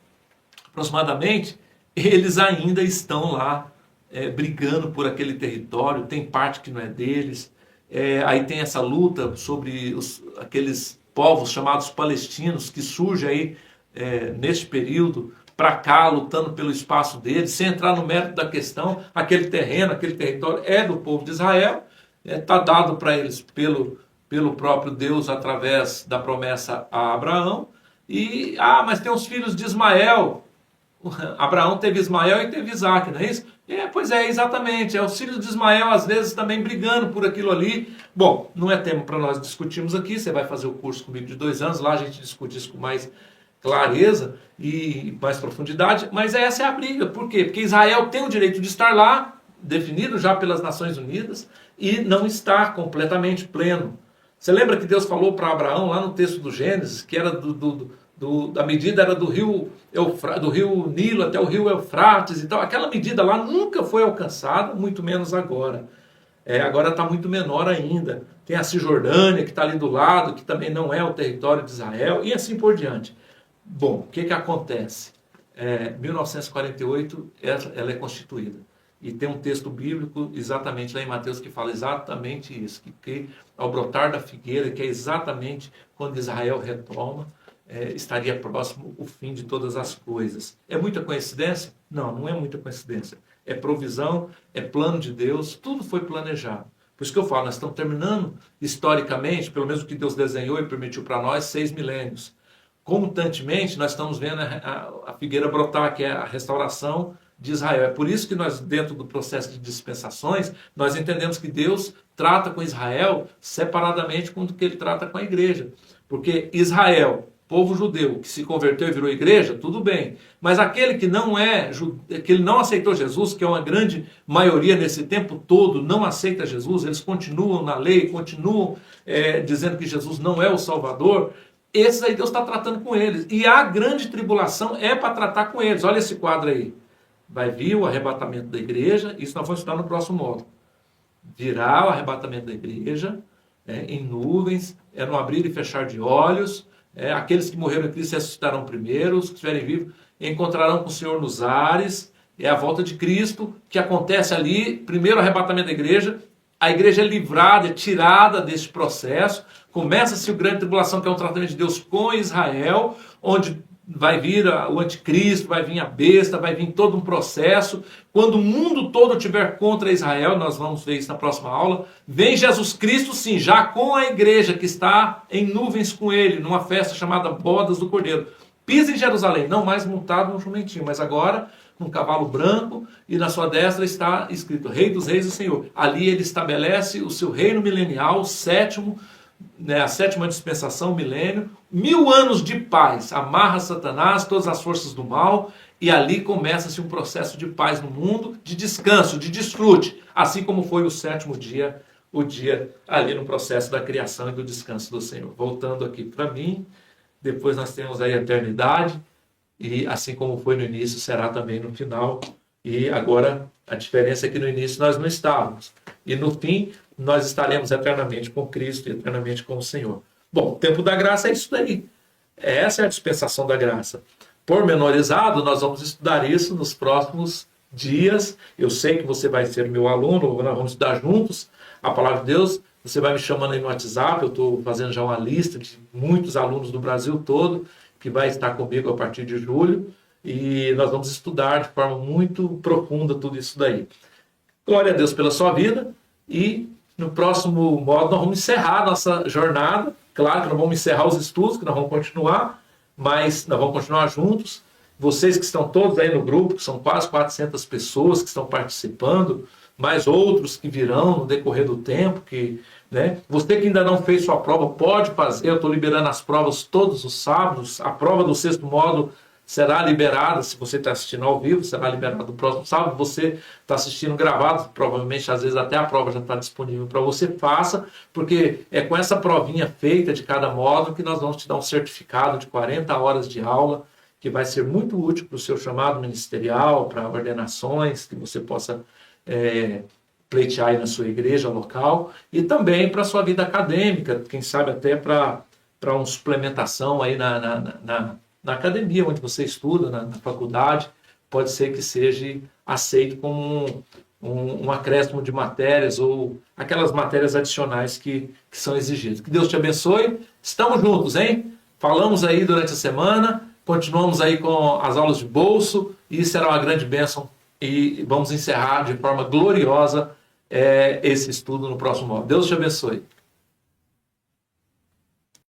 aproximadamente, eles ainda estão lá brigando por aquele território, tem parte que não é deles. Aí tem essa luta sobre aqueles povos chamados palestinos que surge aí neste período para cá, lutando pelo espaço deles, sem entrar no mérito da questão. Aquele terreno, aquele território é do povo de Israel, está dado para eles pelo próprio Deus através da promessa a Abraão. Mas tem os filhos de Ismael. Abraão teve Ismael e teve Isaac, não é isso? Pois é, exatamente. Os filhos de Ismael às vezes também brigando por aquilo ali. Bom, não é tema para nós discutirmos aqui. Você vai fazer o curso comigo de 2 anos, lá a gente discute isso com mais clareza e mais profundidade. Mas essa é a briga. Por quê? Porque Israel tem o direito de estar lá, definido já pelas Nações Unidas, e não está completamente pleno. Você lembra que Deus falou para Abraão lá no texto do Gênesis, que era a medida era do rio Nilo até o rio Eufrates e tal. Aquela medida lá nunca foi alcançada, muito menos agora. Agora está muito menor ainda. Tem a Cisjordânia que está ali do lado, que também não é o território de Israel, e assim por diante. Bom, o que acontece? 1948 ela é constituída. E tem um texto bíblico exatamente lá em Mateus que fala exatamente isso, que ao brotar da figueira, que é exatamente quando Israel retoma, estaria próximo o fim de todas as coisas. É muita coincidência? Não, não é muita coincidência. É provisão, é plano de Deus, tudo foi planejado. Por isso que eu falo, nós estamos terminando historicamente, pelo menos o que Deus desenhou e permitiu para nós, 6 milênios. Constantemente nós estamos vendo a figueira brotar, que é a restauração de Israel. É por isso que nós, dentro do processo de dispensações, nós entendemos que Deus trata com Israel separadamente do que ele trata com a igreja. Porque Israel, povo judeu que se converteu e virou igreja, tudo bem. Mas aquele que que ele não aceitou Jesus, que é uma grande maioria nesse tempo todo, não aceita Jesus, eles continuam na lei, continuam dizendo que Jesus não é o Salvador. Esses aí Deus está tratando com eles. E a grande tribulação é para tratar com eles. Olha esse quadro aí. Vai vir o arrebatamento da igreja, isso nós vamos estudar no próximo módulo. Virá o arrebatamento da igreja, em nuvens, no abrir e fechar de olhos. Aqueles que morreram em Cristo ressuscitarão primeiro, os que estiverem vivos encontrarão com o Senhor nos ares. É a volta de Cristo que acontece ali, primeiro o arrebatamento da igreja. A igreja é livrada, é tirada desse processo. Começa-se a grande tribulação, que é um tratamento de Deus com Israel, onde vai vir o anticristo, vai vir a besta, vai vir todo um processo. Quando o mundo todo estiver contra Israel, nós vamos ver isso na próxima aula, vem Jesus Cristo, sim, já com a igreja que está em nuvens com ele, numa festa chamada Bodas do Cordeiro. Pisa em Jerusalém, não mais montado num jumentinho, mas agora num cavalo branco, e na sua destra está escrito Rei dos Reis e Senhor. Ali ele estabelece o seu reino milenial, o sétimo, a sétima dispensação, milênio, 1000 anos de paz, amarra Satanás, todas as forças do mal, e ali começa-se um processo de paz no mundo, de descanso, de desfrute, assim como foi o sétimo dia, o dia ali no processo da criação e do descanso do Senhor. Voltando aqui para mim, depois nós temos aí a eternidade, e assim como foi no início, será também no final. E agora a diferença é que no início nós não estávamos, e no fim nós estaremos eternamente com Cristo e eternamente com o Senhor. Bom, o tempo da graça é isso daí. Essa é a dispensação da graça. Pormenorizado, nós vamos estudar isso nos próximos dias. Eu sei que você vai ser meu aluno, nós vamos estudar juntos a palavra de Deus. Você vai me chamando aí no WhatsApp, eu estou fazendo já uma lista de muitos alunos do Brasil todo que vai estar comigo a partir de julho, e nós vamos estudar de forma muito profunda tudo isso daí. Glória a Deus pela sua vida, e no próximo módulo nós vamos encerrar a nossa jornada. Claro que não vamos encerrar os estudos, que nós vamos continuar, mas nós vamos continuar juntos. Vocês que estão todos aí no grupo, que são quase 400 pessoas que estão participando, mais outros que virão no decorrer do tempo, você que ainda não fez sua prova, pode fazer. Eu estou liberando as provas todos os sábados. A prova do 6º módulo será liberada, se você está assistindo ao vivo, será liberada no próximo sábado. Você está assistindo gravado, provavelmente, às vezes até a prova já está disponível para você. Faça, porque é com essa provinha feita de cada módulo que nós vamos te dar um certificado de 40 horas de aula, que vai ser muito útil para o seu chamado ministerial, para ordenações, que você possa pleitear aí na sua igreja local, e também para a sua vida acadêmica, quem sabe até para uma suplementação aí na academia, onde você estuda, na faculdade, pode ser que seja aceito como um acréscimo de matérias ou aquelas matérias adicionais que são exigidas. Que Deus te abençoe. Estamos juntos, hein? Falamos aí durante a semana, continuamos aí com as aulas de bolso e será uma grande bênção e vamos encerrar de forma gloriosa esse estudo no próximo módulo. Deus te abençoe.